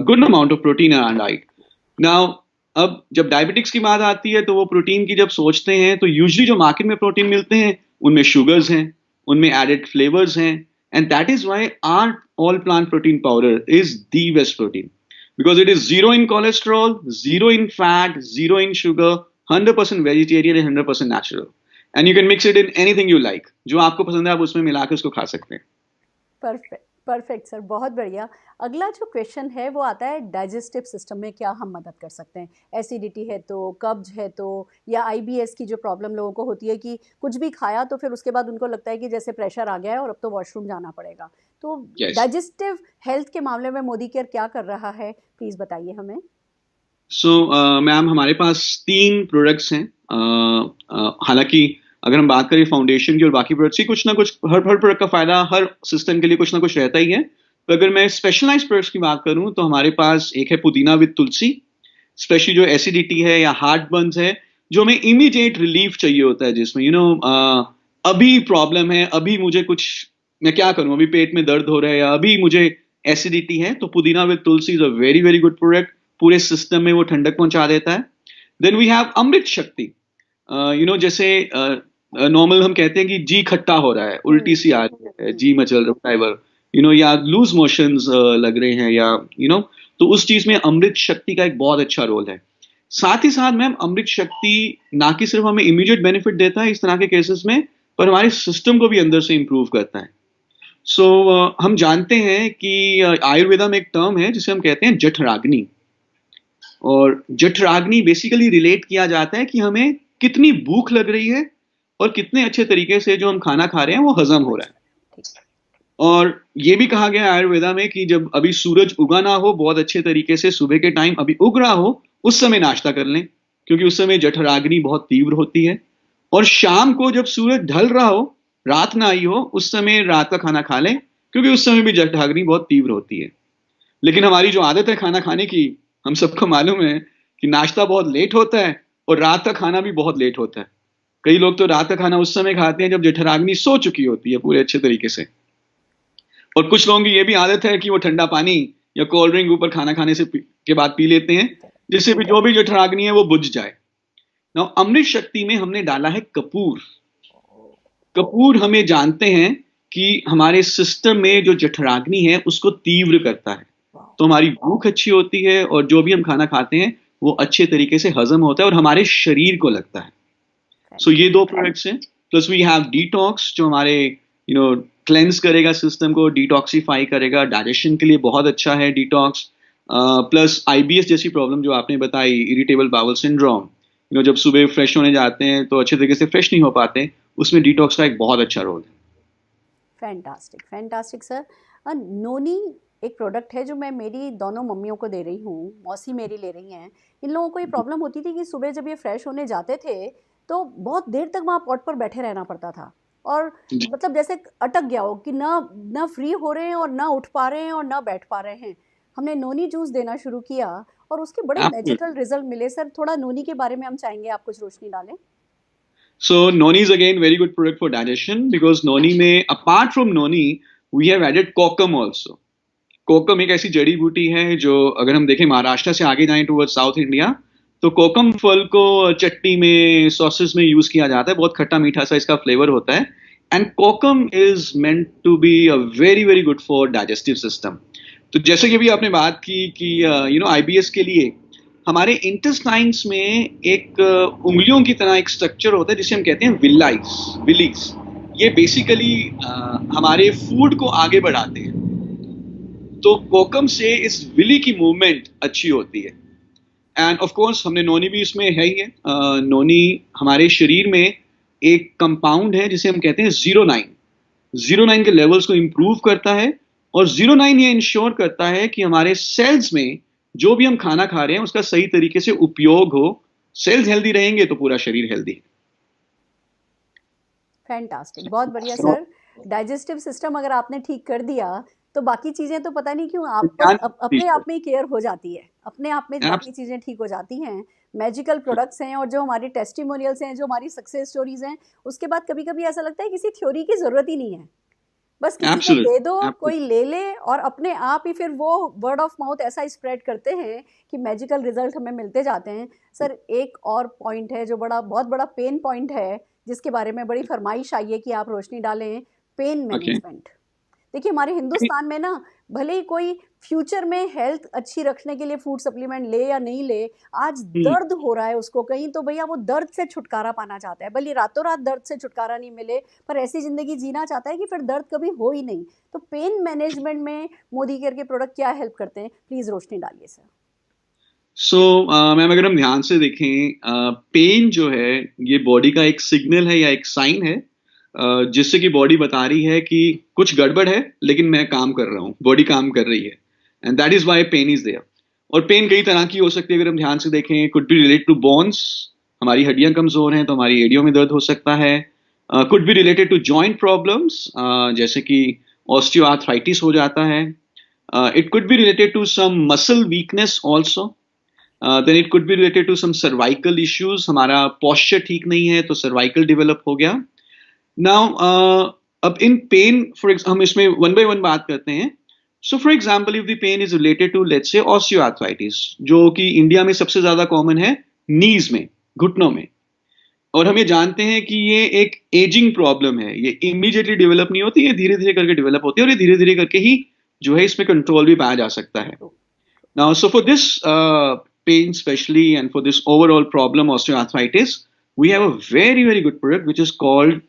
good amount of protein in our diet. Now अब जब डायबिटिक्स की बात आती है तो वो प्रोटीन की जब सोचते हैं तो यूजुअली जो मार्केट में प्रोटीन मिलते हैं उनमें शुगर्स हैं, उनमें एडेड फ्लेवर्स हैं, and that is why are all plant protein powder is the best protein, because it is zero in cholesterol, zero in fat, zero in sugar, 100% vegetarian and 100% natural. And you can mix it in anything you like. जो आपको पसंद है आप उसमें मिला के उसको खा सकते हैं। परफेक्ट। परफेक्ट सर, बहुत बढ़िया। अगला जो क्वेश्चन है वो आता है डाइजेस्टिव सिस्टम में क्या हम मदद कर सकते हैं? एसिडिटी है तो, कब्ज है तो, या आईबीएस की जो प्रॉब्लम लोगों को होती है कि कुछ भी खाया तो फिर उसके बाद उनको लगता है कि जैसे प्रेशर आ गया है और अब तो वॉशरूम जाना पड़ेगा। तो यस। डाइजेस्टिव हेल्थ के मामले में मोदी केयर क्या कर रहा है, प्लीज बताइए हमें। सो मैम, हमारे पास 3 प्रोडक्ट्स हैं। हालांकि अगर हम बात करें फाउंडेशन की और बाकी प्रोडक्ट्स की, कुछ ना कुछ हर प्रोडक्ट का फायदा हर सिस्टम के लिए कुछ ना कुछ रहता ही है। तो अगर मैं स्पेशलाइज्ड प्रोडक्ट्स की बात करूं तो हमारे पास एक है पुदीना विद तुलसी। स्पेशली जो एसिडिटी है या हार्ट बर्न्स है, जो हमें इमीडिएट रिलीफ चाहिए होता है, जिसमें अभी प्रॉब्लम है, अभी मुझे कुछ, मैं क्या करूं, अभी पेट में दर्द हो रहा है या अभी मुझे एसिडिटी है, तो पुदीना with Tulsi is a very very good product. पूरे सिस्टम में वो ठंडक पहुंचा देता है। देन वी हैव अमृत शक्ति। जैसे नॉर्मल हम कहते हैं कि जी खट्टा हो रहा है, उल्टी सी आ रही है, जी मचल रहा है, या लूज मोशंस लग रहे हैं, या तो उस चीज में अमृत शक्ति का एक बहुत अच्छा रोल है। साथ ही साथ मैम, अमृत शक्ति ना कि सिर्फ हमें इमीडिएट बेनिफिट देता है इस तरह के केसेस में, पर हमारे सिस्टम को भी अंदर से इंप्रूव करता है। सो हम जानते हैं कि आयुर्वेदा में एक टर्म है जिसे हम कहते हैं जठराग्नि। और जठराग्नि बेसिकली रिलेट किया जाता है कि हमें कितनी भूख लग रही है और कितने अच्छे तरीके से जो हम खाना खा रहे हैं वो हजम हो रहा है। और ये भी कहा गया है आयुर्वेदा में कि जब अभी सूरज उगा ना हो बहुत अच्छे तरीके से, सुबह के टाइम अभी उग रहा हो, उस समय नाश्ता कर लें, क्योंकि उस समय जठराग्नि बहुत तीव्र होती है। और शाम को जब सूरज ढल रहा हो, रात ना आई हो, उस समय रात का खाना खा लें, क्योंकि उस समय भी जठराग्नि बहुत तीव्र होती है। लेकिन हमारी जो आदत है खाना खाने की, हम सबको मालूम है कि नाश्ता बहुत लेट होता है और रात का खाना भी बहुत लेट होता है। कई लोग तो रात का खाना उस समय खाते हैं जब जठराग्नि सो चुकी होती है पूरे अच्छे तरीके से। और कुछ लोगों की ये भी आदत है कि वो ठंडा पानी या कोल्ड ड्रिंक ऊपर खाना खाने के बाद पी लेते हैं, जिससे भी जो भी जठराग्नि है वो बुझ जाए। ना, अमृत शक्ति में हमने डाला है कपूर। कपूर हमें जानते हैं कि हमारे सिस्टम में जो जठराग्नि है उसको तीव्र करता है, तो हमारी भूख अच्छी होती है और जो भी हम खाना खाते हैं वो अच्छे तरीके से हजम होता है और हमारे शरीर को लगता है। सो ये 2 प्रोडक्ट्स हैं। प्लस वी हैव डिटॉक्स, जो हमारे क्लेंस करेगा, सिस्टम को डिटॉक्सिफाई करेगा, डाइजेशन के लिए बहुत अच्छा है डिटॉक्स। प्लस आईबीएस जैसी प्रॉब्लम जो आपने बताई, इरिटेबल बाउल सिंड्रोम, जब सुबह फ्रेश होने जाते हैं तो अच्छे तरीके से फ्रेश नहीं हो पाते, उसमें डिटॉक्स का एक बहुत अच्छा रोल है। Fantastic fantastic sir. नोनी एक प्रोडक्ट है जो मैं मेरी दोनों मम्मियों को दे रही हूँ, मौसी मेरी ले रही हैं। इन लोगों को ये प्रॉब्लम होती थी कि सुबह जब ये फ्रेश होने जाते थे तो बहुत देर तक वहाँ पॉट पर बैठे रहना पड़ता था, और जी, मतलब जैसे अटक गया हो कि ना ना फ्री हो रहे हैं और ना उठ पा रहे हैं और ना बैठ पा रहे हैं। हमने नोनी जूस देना शुरू किया और उसके बड़े एब्सोल्युटली। मैजिकल रिजल्ट मिले। सर थोड़ा नोनी के बारे में हम चाहेंगे आप कुछ रोशनी डालें। So noni is again very good product for digestion, because noni में apart from noni we have added kokum also. कोकम एक ऐसी जड़ी बूटी है जो, अगर हम देखें महाराष्ट्र से आगे जाएं टुवर्ड साउथ इंडिया, तो कोकम फल को चटनी में, सॉसेस में यूज किया जाता है। बहुत खट्टा मीठा सा इसका फ्लेवर होता है। And kokum is meant to be a very very good for digestive system. तो जैसे कि अभी आपने बात की कि आईबीएस के लिए हमारे इंटेस्टाइन्स में एक उंगलियों की तरह एक स्ट्रक्चर होता है जिसे हम कहते हैं विलाइस, विलीज। ये बेसिकली हमारे फूड को आगे बढ़ाते हैं। तो कोकम से इस विली की मूवमेंट अच्छी होती है। एंड ऑफ कोर्स हमने नोनी भी इसमें है ही है। नोनी हमारे शरीर में एक कंपाउंड है जिसे हम कहते हैं 09। 09 के लेवल्स को इंप्रूव करता है, और 09 ये इंश्योर करता है कि हमारे सेल्स में जो भी हम खाना खा रहे हैं उसका सही तरीके से उपयोग हो। सेल्स हेल्दी रहेंगे तो पूरा शरीर हेल्दी है। फैंटास्टिक, बहुत बढ़िया So, सर। डाइजेस्टिव सिस्टम अगर आपने ठीक कर दिया तो बाकी चीज़ें तो पता नहीं क्यों आप बस ध्यान अपने दीजिए। आप में ही केयर हो जाती है, अपने आप में बाकी चीज़ें ठीक हो जाती हैं। मैजिकल प्रोडक्ट्स हैं और जो हमारी टेस्टिमोनियल्स हैं, जो हमारी सक्सेस स्टोरीज हैं, उसके बाद कभी कभी ऐसा लगता है किसी थ्योरी की ज़रूरत ही नहीं है। बस किसी को दे दो, कोई एब्सोल्युटली। ले ले और अपने आप ही फिर वो वर्ड ऑफ माउथ ऐसा स्प्रेड करते हैं कि मैजिकल रिजल्ट हमें मिलते जाते हैं। सर एक और पॉइंट है जो बड़ा बहुत बड़ा पेन पॉइंट है, जिसके बारे में बड़ी फरमाइश आई है कि आप रोशनी डालें, पेन ओके। मैनेजमेंट। देखिए हमारे हिंदुस्तान में ना भले ही कोई फ्यूचर में हेल्थ अच्छी रखने के लिए फूड सप्लीमेंट ले या नहीं ले, आज हम्म, दर्द हो रहा है उसको कहीं, तो भैया वो दर्द से छुटकारा पाना चाहता है, भले रातों रात दर्द से छुटकारा नहीं मिले, पर ऐसी जिंदगी जीना चाहता है कि फिर दर्द कभी हो ही नहीं। तो पेन मैनेजमेंट में मोदी केयर के प्रोडक्ट क्या हेल्प करते हैं, प्लीज रोशनी डालिए सर। सो मैम, अगर हम ध्यान से देखें, पेन जो है ये बॉडी का एक सिग्नल है या एक साइन है, जिससे कि बॉडी बता रही है कि कुछ गड़बड़ है, लेकिन मैं काम कर रहा हूँ, बॉडी काम कर रही है, and that is why pain is there. और पेन कई तरह की हो सकती है, अगर हम ध्यान से देखें, could be related to bones, हमारी हड्डियां कमजोर हैं तो हमारी एड़ियों में दर्द हो सकता है। Could be related to joint problems, जैसे कि ऑस्टियोआर्थराइटिस हो जाता है। It could be related to some muscle weakness also. Then it could be related to some cervical issues, हमारा पॉस्चर ठीक नहीं है तो सर्वाइकल डेवलप हो गया। नाउ अब इन पेन, हम इसमें वन बाय वन बात करते हैं। So for example, if the pain is related to let's say osteoarthritis, जो कि इंडिया में सबसे ज्यादा कॉमन है नीज में, घुटनों में, और हम ये जानते हैं कि ये एक एजिंग प्रॉब्लम है, ये इमीडिएटली डेवलप नहीं होती, ये धीरे धीरे करके डेवलप होती है, और ये धीरे धीरे करके ही जो है इसमें कंट्रोल भी पाया जा सकता है। Now, so for this pain especially, and for this overall problem osteoarthritis, we have a very, very good product which is called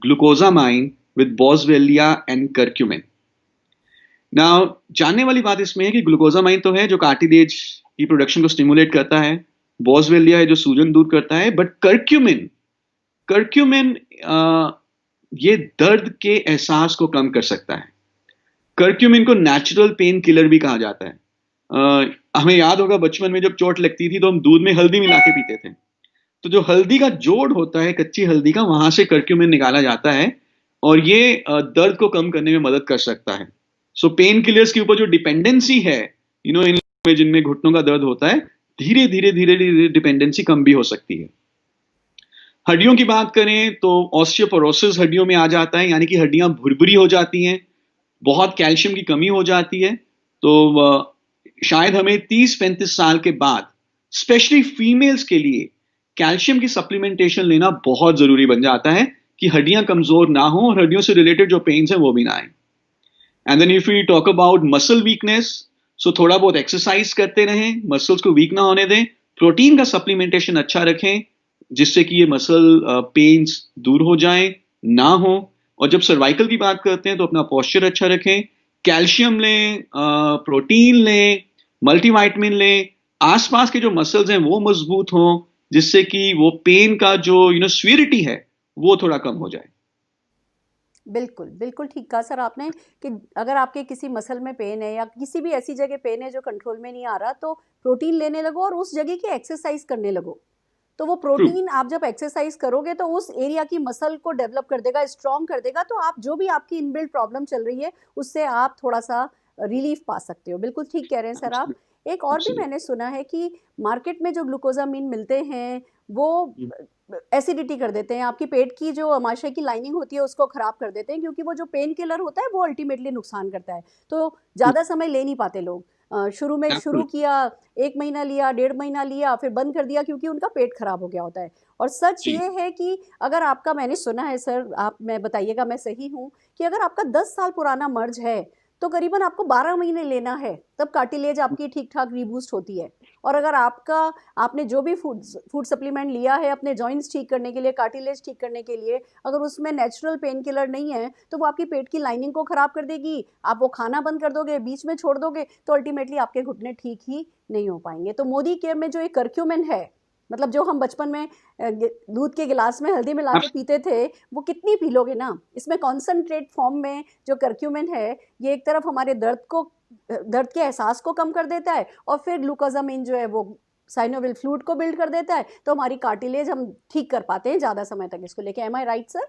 glucosamine with boswellia and curcumin. Now, जानने वाली बात इसमें है कि ग्लूकोजामाइन तो है जो कार्टिलेज की प्रोडक्शन को स्टिमुलेट करता है, बॉसवेलिया है जो सूजन दूर करता है, बट कर्क्यूमिन, कर्क्यूमिन ये दर्द के एहसास को कम कर सकता है। कर्क्यूमिन को नेचुरल पेन किलर भी कहा जाता है। हमें याद होगा बचपन में जब चोट लगती थी तो हम दूध में हल्दी मिला के पीते थे, तो जो हल्दी का जोड़ होता है, कच्ची हल्दी का, वहां से कर्क्यूमिन निकाला जाता है, और ये दर्द को कम करने में मदद कर सकता है। सो पेन किलर्स के ऊपर जो डिपेंडेंसी है, इन जिनमें घुटनों का दर्द होता है, धीरे धीरे धीरे धीरे डिपेंडेंसी कम भी हो सकती है। हड्डियों की बात करें तो ऑस्टियोपोरोसिस हड्डियों में आ जाता है, यानी कि हड्डियां भुरभुरी हो जाती हैं, बहुत कैल्शियम की कमी हो जाती है। तो शायद हमें 30-35 साल के बाद स्पेशली फीमेल्स के लिए कैल्शियम की सप्लीमेंटेशन लेना बहुत जरूरी बन जाता है कि हड्डियां कमजोर ना हो और हड्डियों से रिलेटेड जो पेन्स हैं वो भी ना आए। And then if we talk about muscle weakness, so थोड़ा बहुत एक्सरसाइज करते रहें, मसल्स को वीक ना होने दें, प्रोटीन का सप्लीमेंटेशन अच्छा रखें जिससे कि ये मसल पेन्स दूर हो जाएं, ना हो। और जब सर्वाइकल की बात करते हैं तो अपना पोस्चर अच्छा रखें, कैल्शियम लें, प्रोटीन लें, मल्टीविटामिन लें, आसपास के जो मसल्स हैं वो मजबूत हों, जिससे कि वो पेन का जो सीवियरिटी है वो थोड़ा कम हो जाए। बिल्कुल बिल्कुल ठीक कहा सर आपने कि अगर आपके किसी मसल में पेन है या किसी भी ऐसी जगह पेन है जो कंट्रोल में नहीं आ रहा, तो प्रोटीन लेने लगो और उस जगह की एक्सरसाइज करने लगो। तो वो ट्रू। प्रोटीन आप जब एक्सरसाइज करोगे तो उस एरिया की मसल को डेवलप कर देगा, स्ट्रॉन्ग कर देगा, तो आप जो भी आपकी इनबिल्ट प्रॉब्लम चल रही है उससे आप थोड़ा सा रिलीफ पा सकते हो। बिल्कुल ठीक कह रहे हैं सर आप। एक और भी मैंने सुना है कि मार्केट में जो ग्लूकोजामिन मिलते हैं वो एसिडिटी कर देते हैं, आपकी पेट की जो अमाशय की लाइनिंग होती है उसको खराब कर देते हैं, क्योंकि वो जो पेन किलर होता है वो अल्टीमेटली नुकसान करता है। तो ज़्यादा समय ले नहीं पाते लोग। शुरू में शुरू किया, 1 महीना लिया, 1.5 महीना लिया, फिर बंद कर दिया क्योंकि उनका पेट खराब हो गया होता है। और सच जी। ये है कि अगर आपका, मैंने सुना है सर, आप मैं बताइएगा मैं सही हूँ, कि अगर आपका 10 साल पुराना मर्ज है तो करीबन आपको 12 महीने लेना है, तब कार्टिलेज आपकी ठीक ठाक रीबूस्ट होती है। और अगर आपने जो भी फूड सप्लीमेंट लिया है अपने जॉइंट्स ठीक करने के लिए, कार्टिलेज ठीक करने के लिए, अगर उसमें नेचुरल पेन किलर नहीं है तो वो आपकी पेट की लाइनिंग को खराब कर देगी। आप वो खाना बंद कर दोगे, बीच में छोड़ दोगे, तो अल्टीमेटली आपके घुटने ठीक ही नहीं हो पाएंगे। तो मोदी केयर में जो एक कर्क्यूमिन है, मतलब जो हम बचपन में दूध के गिलास में हल्दी मिला के पीते थे, वो कितनी पी लोगे ना। इसमें कॉन्सेंट्रेट फॉर्म में जो कर्क्यूमिन है, ये एक तरफ हमारे दर्द के एहसास को कम कर देता है, और फिर ग्लूकोजामिन जो है वो साइनोवियल फ्लूइड को बिल्ड कर देता है, तो हमारी कार्टिलेज हम ठीक कर पाते हैं ज़्यादा समय तक इसको लेके। Am I right sir?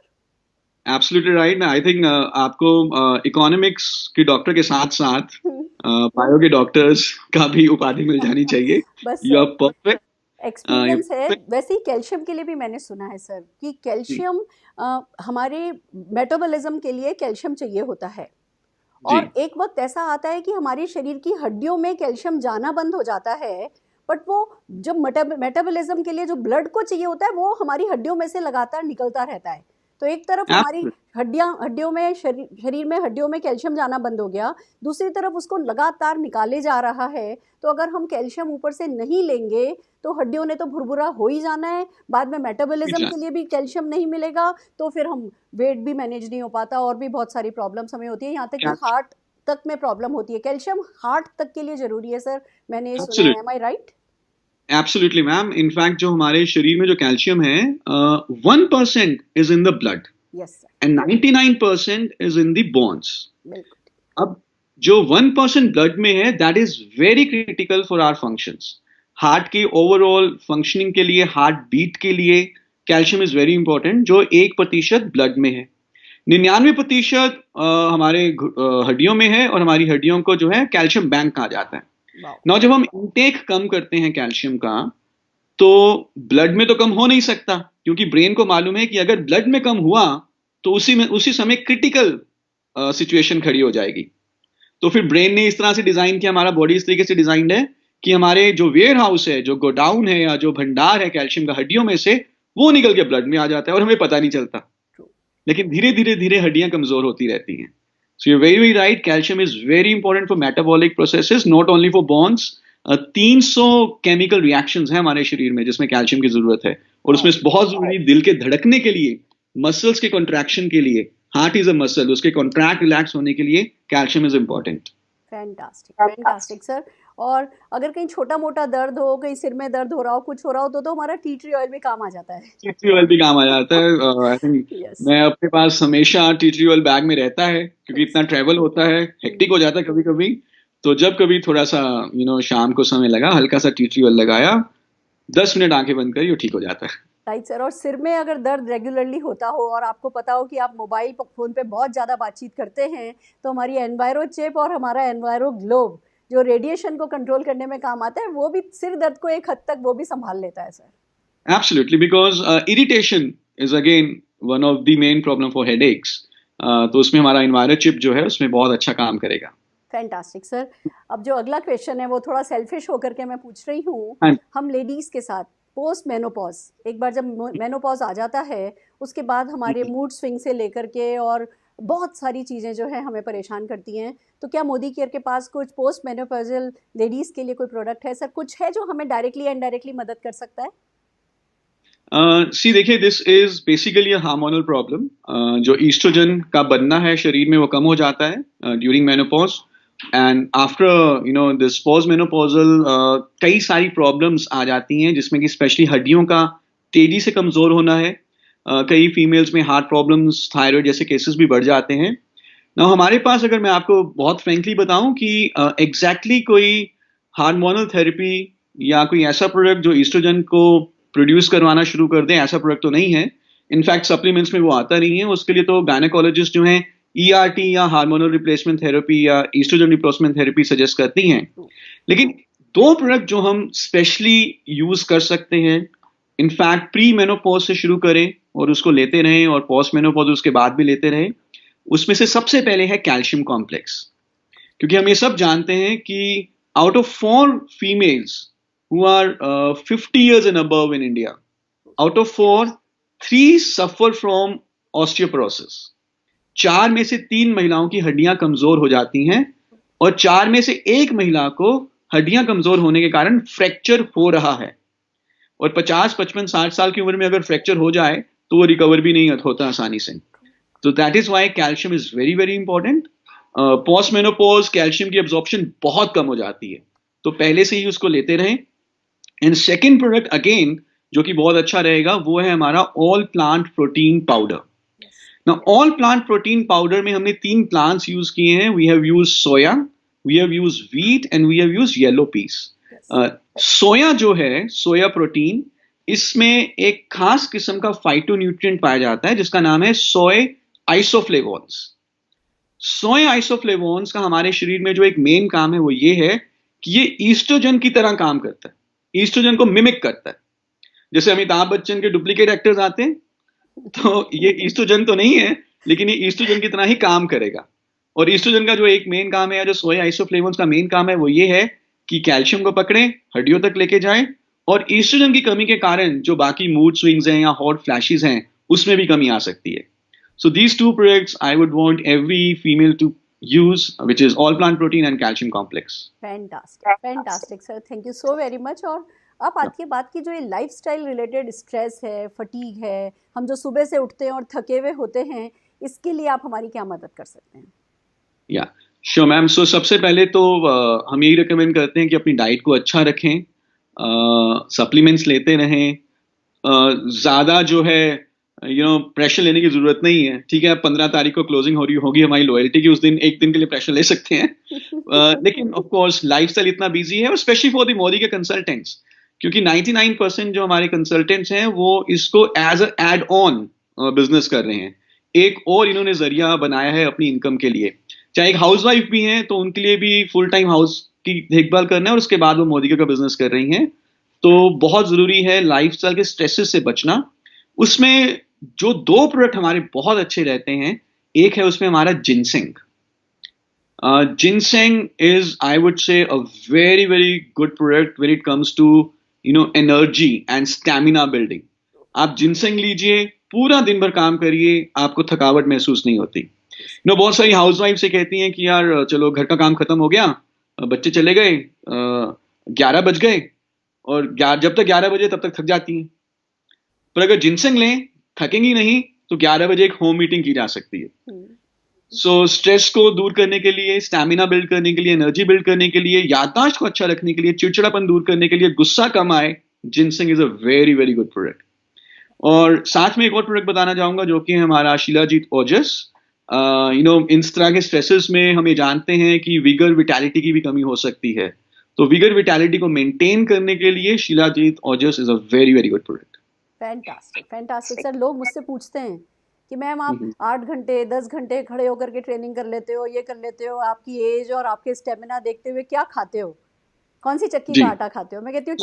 Absolutely right. I think आपको इकोनॉमिक्स के डॉक्टर के साथ साथ बायो के डॉक्टर्स का भी उपाधि मिल जानी चाहिए। बस you are sir, perfect. Experience है। वैसे ही कैल्शियम के लिए भी मैंने सुना है सर कि कैल्शियम हमारे मेटाबॉलिज्म के लिए कैल्शियम चाहिए होता है, और एक वक्त ऐसा आता है कि हमारे शरीर की हड्डियों में कैल्शियम जाना बंद हो जाता है, बट वो जो मेटाबॉलिज्म के लिए जो ब्लड को चाहिए होता है वो हमारी हड्डियों में से लगातार निकलता रहता है। तो एक तरफ हमारी हड्डियों में शरीर में हड्डियों में कैल्शियम जाना बंद हो गया, दूसरी तरफ उसको लगातार निकाले जा रहा है। तो अगर हम कैल्शियम ऊपर से नहीं लेंगे तो हड्डियों ने तो भुरभुरा हो ही जाना है, बाद में मेटाबॉलिज्म के लिए भी कैल्शियम नहीं मिलेगा, तो फिर हम वेट भी मैनेज नहीं हो पाता और भी बहुत सारी प्रॉब्लम्स हमें होती है, यहाँ तक कि हार्ट तक में प्रॉब्लम होती है। कैल्शियम हार्ट तक के लिए जरूरी है सर, मैंने ये सुना है। Am I right? Absolutely ma'am. In fact जो हमारे शरीर में जो कैल्शियम है 1% is in the blood and 99% is in the bones. अब जो 1% ब्लड में है that is very critical for our functions. Heart की ओवरऑल फंक्शनिंग के लिए, हार्ट बीट के लिए कैल्शियम इज वेरी इंपॉर्टेंट, जो 1% ब्लड में है। 99% हमारे हड्डियों में है और हमारी हड्डियों को जो है कैल्शियम बैंक कहा जाता है। ना जब हम इंटेक कम करते हैं कैल्शियम का तो ब्लड में तो कम हो नहीं सकता, क्योंकि ब्रेन को मालूम है कि अगर ब्लड में कम हुआ तो उसी समय क्रिटिकल सिचुएशन खड़ी हो जाएगी। तो फिर ब्रेन ने इस तरह से डिजाइन किया, हमारा बॉडी इस तरीके से डिजाइंड है कि हमारे जो वेयर हाउस है, जो गोडाउन है या जो भंडार है कैल्शियम का हड्डियों में से, वो निकल के ब्लड में आ जाता है और हमें पता नहीं चलता। लेकिन धीरे धीरे हड्डियां कमजोर होती रहती हैं। So you're very right. Calcium is very important for metabolic processes, not only for bonds. 300 chemical reactions हैं हमारे शरीर में जिसमें कैल्शियम की जरूरत है, और उसमें बहुत जरूरी दिल के धड़कने के लिए, मसल्स के कॉन्ट्रैक्शन के लिए, हार्ट इज अ मसल, उसके कॉन्ट्रैक्ट रिलैक्स होने के लिए calcium is important. Fantastic sir. और अगर कहीं छोटा मोटा दर्द हो, कहीं सिर में दर्द हो रहा हो, कुछ हो रहा हो, तो हमारा टी ट्री ऑयल भी काम आ जाता है। टी ट्री ऑयल भी काम आ जाता है। आई थिंक मैं अपने पास हमेशा टी ट्री ऑयल बैग में रहता है, क्योंकि इतना ट्रैवल होता है, हेक्टिक हो जाता है कभी कभी। तो जब कभी थोड़ा सा शाम को समय लगा, हल्का सा टी ट्री ऑयल लगाया, 10 मिनट आंखें बंद करी, वो ठीक हो जाता है। Right sir. और सिर में अगर दर्द रेगुलरली होता हो और आपको पता हो कि आप मोबाइल फोन पे बहुत ज़्यादा बातचीत करते हैं, तो हमारी एनवायरो चिप और हमारा एनवायरो ग्लोब जो रेडिएशन को कंट्रोल करने में काम आता है, वो भी सिर दर्द को एक हद तक वो भी संभाल लेता है sir. Absolutely, because irritation is again one of the main problem for headaches. तो उसमें हमारा एनवायरो चिप जो है उसमें बहुत अच्छा काम करेगा। Fantastic sir. अब जो अगला क्वेश्चन है वो थोड़ा सेल्फिश होकर के मैं पूछ रही हूँ, हम लेडीज के साथ पोस्ट मेनोपॉज, एक बार जब मेनोपॉज आ जाता है उसके बाद हमारे मूड स्विंग से लेकर के और बहुत सारी चीज़ें जो है हमें परेशान करती हैं, तो क्या मोदी केयर के पास कुछ पोस्ट मेनोपॉजल लेडीज़ के लिए कोई प्रोडक्ट है सर? कुछ है जो हमें डायरेक्टली या इनडायरेक्टली मदद कर सकता है? सी देखिए, this is basically a hormonal problem. जो ईस्ट्रोजन का बनना है शरीर में वो कम हो जाता है during menopause, and after this post menopausal कई सारी प्रॉब्लम्स आ जाती हैं, जिसमें कि स्पेशली हड्डियों का तेजी से कमजोर होना है। कई फीमेल्स में हार्ट प्रॉब्लम्स, थायराइड जैसे केसेस भी बढ़ जाते हैं ना। हमारे पास, अगर मैं आपको बहुत फ्रेंकली बताऊं कि एग्जैक्टली कोई हार्मोनल थेरेपी या कोई ऐसा प्रोडक्ट जो ईस्ट्रोजन को प्रोड्यूस करवाना शुरू कर दे, ऐसा प्रोडक्ट तो नहीं है। इनफैक्ट सप्लीमेंट्स में वो आता नहीं है। उसके लिए तो गायनेकोलॉजिस्ट जो हैं ERT या हार्मोनल रिप्लेसमेंट थेरेपी या ईस्ट्रोजन रिप्लेसमेंट थेरेपी सजेस्ट करती हैं। लेकिन 2 प्रोडक्ट जो हम स्पेशली यूज कर सकते हैं, इनफैक्ट प्री मेनोपॉज से शुरू करें और उसको लेते रहें, और पोस्ट मेनोपॉज उसके बाद भी लेते रहें, उसमें से सबसे पहले है कैल्शियम कॉम्प्लेक्स। क्योंकि हम ये सब जानते हैं कि out of 4 females who are 50 years and above in India, out of 4, 3 suffer from osteoporosis. 4 में से 3 महिलाओं की हड्डियां कमजोर हो जाती हैं, और 4 में से 1 महिला को हड्डियां कमजोर होने के कारण फ्रैक्चर हो रहा है। और 50, 55, 60 साल की उम्र में अगर फ्रैक्चर हो जाए तो वो रिकवर भी नहीं होता आसानी से। तो that is why calcium is very very important. Post menopause calcium की एब्जॉर्प्शन बहुत कम हो जाती है, तो पहले से ही उसको लेते रहें। एंड सेकेंड प्रोडक्ट अगेन जो कि बहुत अच्छा रहेगा, वो है हमारा ऑल प्लांट प्रोटीन पाउडर। ना ऑल प्लांट प्रोटीन पाउडर में हमने 3 प्लांट्स यूज किए हैं। We have use soya, we have use wheat and we have use yellow peas. Soya जो है, सोया प्रोटीन, इसमें एक खास किस्म का फाइटोन्यूट्रिएंट पाया जाता है जिसका नाम है सोय आइसोफ्लेवोन्स। सोय आइसोफ्लेवोन्स का हमारे शरीर में जो एक मेन काम है वो ये है कि ये ईस्ट्रोजन की तरह काम करता है, ईस्ट्रोजन को मिमिक करता है। जैसे अमिताभ बच्चन के डुप्लीकेट एक्टर्स आते हैं, तो ये ईस्ट्रोजन तो नहीं है, लेकिन ये ईस्ट्रोजन की तरह ही काम करेगा। और ईस्ट्रोजन का जो एक मेन काम है, या जो सोया आइसोफ्लेवोन्स का मेन काम है, वो ये है कि कैल्शियम को पकड़े, हड्डियों तक लेके जाए, और ईस्ट्रोजन की कमी के कारण जो बाकी मूड स्विंग्स हैं या हॉट फ्लैशेस हैं उसमें भी कमी आ सकती है. So these two products I would want every female to use, which is all plant protein and calcium complex. Fantastic sir, thank you so very much. और अब Yeah. आती है बात की जो ये लाइफस्टाइल रिलेटेड स्ट्रेस है, फटीग है, हम जो सुबह से उठते हैं और थके हुए होते हैं, इसके लिए आप हमारी क्या मदद कर सकते हैं? या श्योर मैम. सो सबसे पहले तो हम यही रिकमेंड करते हैं कि अपनी डाइट को अच्छा रखें, सप्लीमेंट्स लेते रहें, ज़्यादा जो है प्रेशर लेने की ज़रूरत नहीं है. ठीक है, 15 तारीख को क्लोजिंग हो रही होगी हमारी लॉयल्टी की, उस दिन एक दिन के लिए प्रेशर ले सकते हैं. लेकिन ऑफ कोर्स लाइफस्टाइल इतना बिजी है, और स्पेशली फॉर द मोदी के कंसल्टेंट्स, क्योंकि 99% जो हमारे कंसल्टेंट्स हैं वो इसको as a add on business कर रहे हैं. एक और इन्होंने जरिया बनाया है अपनी इनकम के लिए. चाहे एक हाउसवाइफ भी हैं तो उनके लिए भी फुल टाइम हाउस की देखभाल करना है, और उसके बाद वो मोदी का बिजनेस कर रही हैं. तो बहुत जरूरी है लाइफस्टाइल के स्ट्रेसेस से बचना. उसमें जो 2 प्रोडक्ट हमारे बहुत अच्छे रहते हैं, एक है उसमें हमारा ginseng. Ginseng is I would say a very very good product when it comes to energy and stamina building. आप जिनसेंग लीजिए, पूरा दिन भर काम करिए, आपको थकावट महसूस नहीं होती. बहुत सारी हाउसवाइफ से कहती हैं कि यार चलो घर का काम खत्म हो गया, बच्चे चले गए, 11 बज गए, और जब तक 11 बजे तब तक थक जाती हैं. पर अगर जिनसेंग लें, थकेंगी नहीं, तो 11 बजे एक होम मीटिंग की जा सकती है. सो स्ट्रेस को दूर करने के लिए, स्टैमिना बिल्ड करने के लिए, एनर्जी बिल्ड करने के लिए, याददाश्त को अच्छा रखने के लिए, चिड़चिड़ापन दूर करने के लिए, गुस्सा कम आए, ginseng is a very very good product. और साथ में एक और प्रोडक्ट बताना चाहूंगा जो कि है हमारा शिलाजीत ओजस. इस तरह के स्ट्रेसेस में हम ये जानते हैं कि विगर विटैलिटी की भी कमी हो सकती है. तो विगर विटैलिटी को मेंटेन करने के लिए Shilajit Ojas is a very very good product. Fantastic fantastic sir. लोग मुझसे पूछते हैं कि मैम आप 8 घंटे 10 घंटे खड़े होकर के ट्रेनिंग कर लेते हो, ये कर लेते हो, आपकी एज और आपके स्टेमिना देखते हुए क्या खाते हो, कौन सी चक्की जी. का आटा खाते हो? मैं कहती हूँ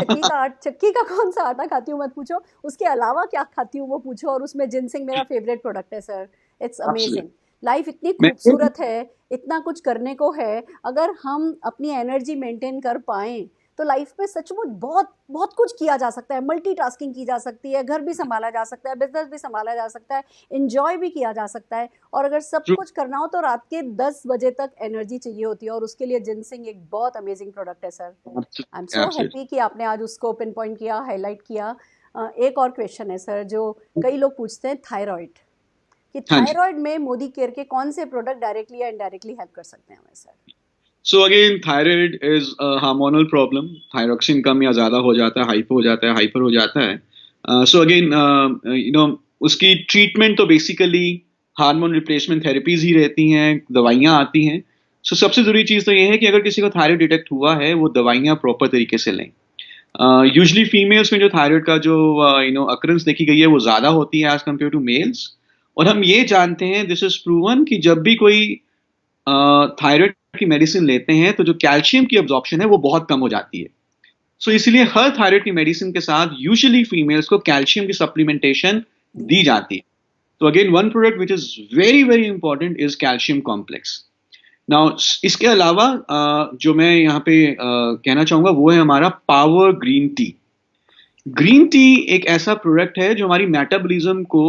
चक्की का कौन सा आटा खाती हूँ मत पूछो, उसके अलावा क्या खाती हूँ वो पूछो। और उसमें जिनसिंग मेरा फेवरेट प्रोडक्ट है सर। It's amazing. लाइफ इतनी मैं खूबसूरत है, इतना कुछ करने को है। अगर हम अपनी एनर्जी मेंटेन कर पाएं तो लाइफ में सचमुच बहुत बहुत कुछ किया जा सकता है। मल्टीटास्किंग की जा सकती है, घर भी संभाला जा सकता है, बिजनेस भी संभाला जा सकता है, एंजॉय भी किया जा सकता है। और अगर सब कुछ करना हो तो रात के 10 बजे तक एनर्जी चाहिए होती है, और उसके लिए जिनसिंग एक बहुत अमेजिंग प्रोडक्ट है sir. I am so happy कि आपने आज उसको पिन पॉइंट किया, हाईलाइट किया। एक और क्वेश्चन है सर जो कई लोग पूछते हैं, थायराइड, कि थायराइड में मोदी केयर के कौन से प्रोडक्ट डायरेक्टली या इनडायरेक्टली हेल्प कर सकते हैं हमें sir? So again, thyroid is a hormonal problem. Thyroxine कम या ज़्यादा हो जाता है, हाइपो हो जाता है, हाइपर हो जाता है. So again, उसकी ट्रीटमेंट तो बेसिकली हार्मोन रिप्लेसमेंट थेरेपीज ही रहती हैं, दवाइयाँ आती हैं. So सबसे ज़रूरी चीज़ तो ये है कि अगर किसी को थायराइड डिटेक्ट हुआ है, वो दवाइयाँ प्रॉपर तरीके से लें. यूजली फीमेल्स में जो थायराइड का जो अकरेंस देखी गई है वो ज़्यादा होती है एज कम्पेयर टू मेल्स. और हम ये जानते हैं, दिस इज प्रूवन, कि जब भी कोई थायराइड की मेडिसिन लेते हैं तो जो कैल्शियम की अब्जॉर्प्शन है वो बहुत कम हो जाती है. सो इसलिए हर थायराइड की मेडिसिन के साथ यूजुअली फीमेल्स को कैल्शियम की सप्लीमेंटेशन दी जाती है. तो again one product which is very very important is calcium complex. Now इसके अलावा जो मैं यहाँ पे कहना चाहूंगा वो है हमारा power green T. Green tea एक ऐसा प्रोडक्ट है जो हमारी मेटाबॉलिज्म को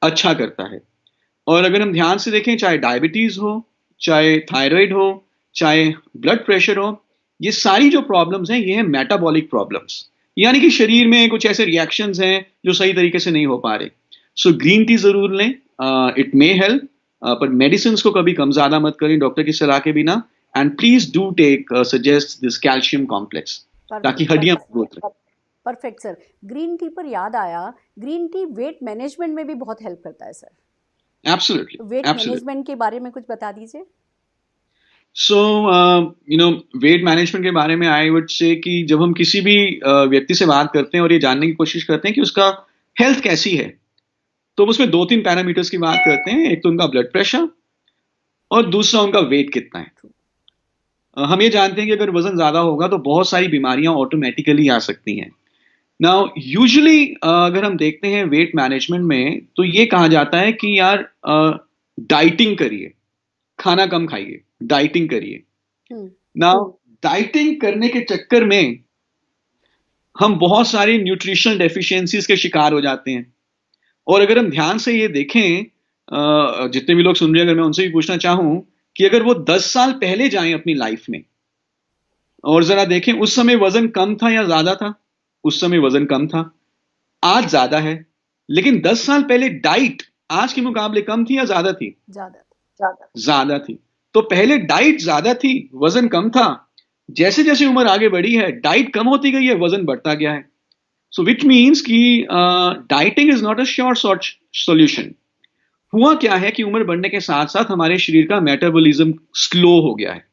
अच्छा करता है. और अगर हम ध्यान से देखें, चाहे डायबिटीज हो, चाहे थायराइड हो, चाहे ब्लड प्रेशर हो, ये सारी जो प्रॉब्लम्स हैं ये हैं मेटाबॉलिक प्रॉब्लम्स. यानी कि शरीर में कुछ ऐसे रिएक्शंस हैं जो सही तरीके से नहीं हो पा रहे. सो ग्रीन टी जरूर लें, इट मे हेल्प, पर मेडिसिन को कभी कम ज्यादा मत करें डॉक्टर की सलाह के बिना. And please do take suggest this calcium complex, ताकि हड्डियां मजबूत रहें. Perfect sir. ग्रीन टी पर याद आया, ग्रीन टी वेट मैनेजमेंट में भी बहुत हेल्प करता है सर। एब्सोल्युटली. वेट मैनेजमेंट के बारे में कुछ बता दीजिए. सो वेट मैनेजमेंट के बारे में आई वुड से कि जब हम किसी भी व्यक्ति से बात करते हैं और ये जानने की कोशिश करते हैं कि उसका हेल्थ कैसी है, तो उसमें 2-3 पैरामीटर्स की बात करते हैं. एक तो उनका ब्लड प्रेशर और दूसरा उनका वेट कितना है. हम ये जानते हैं कि अगर वजन ज्यादा होगा तो बहुत सारी बीमारियां ऑटोमेटिकली आ सकती हैं. नाउ यूजुअली अगर हम देखते हैं वेट मैनेजमेंट में तो ये कहा जाता है कि यार डाइटिंग करिए, खाना कम खाइए, डाइटिंग करिए. नाउ डाइटिंग करने के चक्कर में हम बहुत सारी न्यूट्रिशनल डेफिशिएंसीज के शिकार हो जाते हैं. और अगर हम ध्यान से ये देखें, जितने भी लोग सुन रहे हैं, अगर मैं उनसे भी पूछना चाहूं कि अगर वो 10 साल पहले जाएं अपनी लाइफ में और जरा देखें उस समय वजन कम था या ज्यादा था। उस समय वजन कम था, आज ज्यादा है। लेकिन 10 साल पहले डाइट आज के मुकाबले कम थी या ज्यादा थी? ज्यादा। ज्यादा थी। तो पहले डाइट ज्यादा थी, वजन कम था। जैसे जैसे उम्र आगे बढ़ी है, डाइट कम होती गई है, वजन बढ़ता गया है। सो विच मीन्स कि dieting is not a sure short solution. हुआ क्या है कि उम्र बढ़ने के साथ साथ हमारे शरीर का मेटाबॉलिज्म स्लो हो गया है,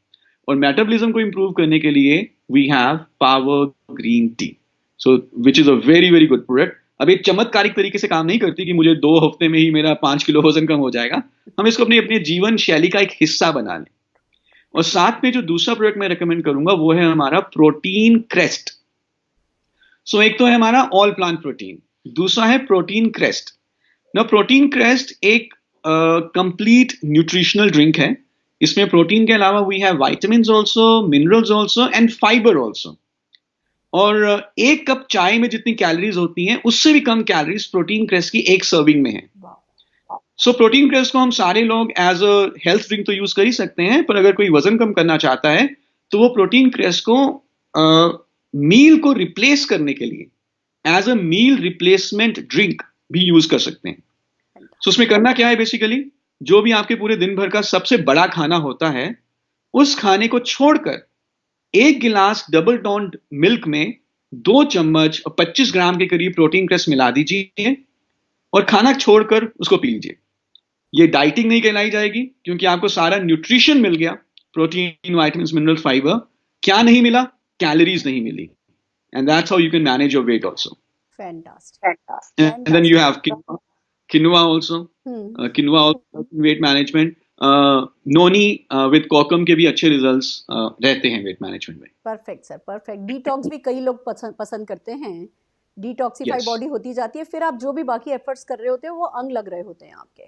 और मेटाबॉलिज्म को इंप्रूव करने के लिए we have power green tea, so which is a very very good product. अब ये चमत्कारिक तरीके से काम नहीं करती कि मुझे 2 हफ्ते में ही मेरा 5 किलो वजन कम हो जाएगा। हम इसको अपनी अपनी जीवन शैली का एक हिस्सा बना लें। और साथ में जो दूसरा प्रोडक्ट मैं रेकमेंड करूंगा वो है हमारा प्रोटीन क्रेस्ट। सो एक तो है हमारा ऑल प्लांट प्रोटीन, दूसरा है प्रोटीन क्रेस्ट। ना प्रोटीन क्रेस्ट एक कंप्लीट न्यूट्रिशनल ड्रिंक है। इसमें प्रोटीन के अलावा we have vitamins also, minerals also and fibre also. और एक कप चाय में जितनी कैलोरीज होती हैं उससे भी कम कैलोरीज प्रोटीन क्रेस्ट की एक सर्विंग में है। सो प्रोटीन क्रेस्ट को हम सारे लोग एज अ हेल्थ ड्रिंक तो यूज कर ही सकते हैं, पर अगर कोई वजन कम करना चाहता है तो वो प्रोटीन क्रेस्ट को मील को रिप्लेस करने के लिए as a meal replacement drink भी यूज कर सकते हैं। सो उसमें करना क्या है, बेसिकली जो भी आपके पूरे दिन भर का सबसे बड़ा खाना होता है उस खाने को छोड़कर 1 गिलास डबल टोन्ड मिल्क में 2 चम्मच और 25 ग्राम के करीब प्रोटीन क्रेस्ट मिला दीजिए और खाना छोड़कर उसको पी लीजिए। ये डाइटिंग नहीं कहलाई जाएगी क्योंकि आपको सारा न्यूट्रिशन मिल गया, प्रोटीन, विटामिन्स, मिनरल, फाइबर। क्या नहीं मिला? कैलोरीज नहीं मिली। And that's how you can manage your weight also. Fantastic. And then you have quinoa also. Quinoa also weight management. Noni with kokum के भी अच्छे रिजल्ट्स रहते हैं वेट मैनेजमेंट में। Perfect sir, perfect. डिटॉक्स भी कई लोग पसंद करते हैं। डिटॉक्सिफाई Yes, बॉडी होती जाती है, फिर आप जो भी बाकी एफर्ट्स कर रहे होते हैं वो अंग लग रहे होते हैं आपके।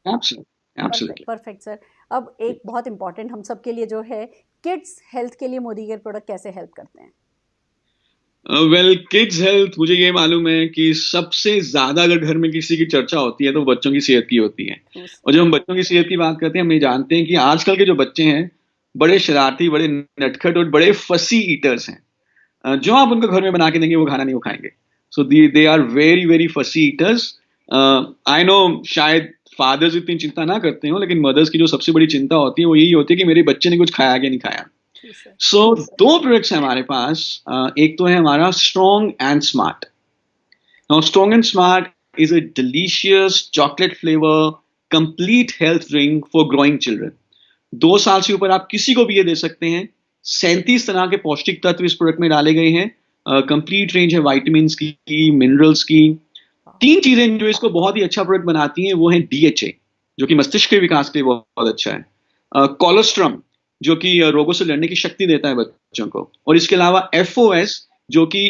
absolutely, perfect absolutely. Perfect sir. अब एक बहुत इंपॉर्टेंट हम सब के लिए जो है, किड्स हेल्थ के लिए मोदी केयर प्रोडक्ट कैसे हेल्प करते हैं? वेल, किड्स हेल्थ मुझे ये मालूम है कि सबसे ज्यादा अगर घर में किसी की चर्चा होती है तो बच्चों की सेहत की होती है। और जब हम बच्चों की सेहत की बात करते हैं, हम ये जानते हैं कि आजकल के जो बच्चे हैं बड़े शरारती, बड़े नटखट और बड़े फसी ईटर्स हैं। जो आप उनको घर में बना के देंगे वो खाना नहीं वो खाएंगे। सो दे आर वेरी वेरी फसी ईटर्स। आई नो शायद फादर्स इतनी चिंता ना करते हो, लेकिन मदर्स की जो सबसे बड़ी चिंता होती है वो यही होती है कि मेरे बच्चे ने कुछ खाया कि नहीं खाया। सो दो प्रोडक्ट्स हैं हमारे पास। एक तो है हमारा strong and smart. Now strong and smart is a delicious chocolate flavour complete health drink for growing children. 2 साल से ऊपर आप किसी को भी ये दे सकते हैं। 37 तरह के पौष्टिक तत्व इस प्रोडक्ट में डाले गए हैं। कंप्लीट रेंज है विटामिन्स की, मिनरल्स की। 3 चीजें जो इसको बहुत ही अच्छा प्रोडक्ट बनाती हैं वो है डीएचए, जो कि मस्तिष्क के विकास के लिए बहुत, बहुत अच्छा है। कोलेस्ट्रम, जो कि रोगों से लड़ने की शक्ति देता है बच्चों को। और इसके अलावा एफओएस, जो कि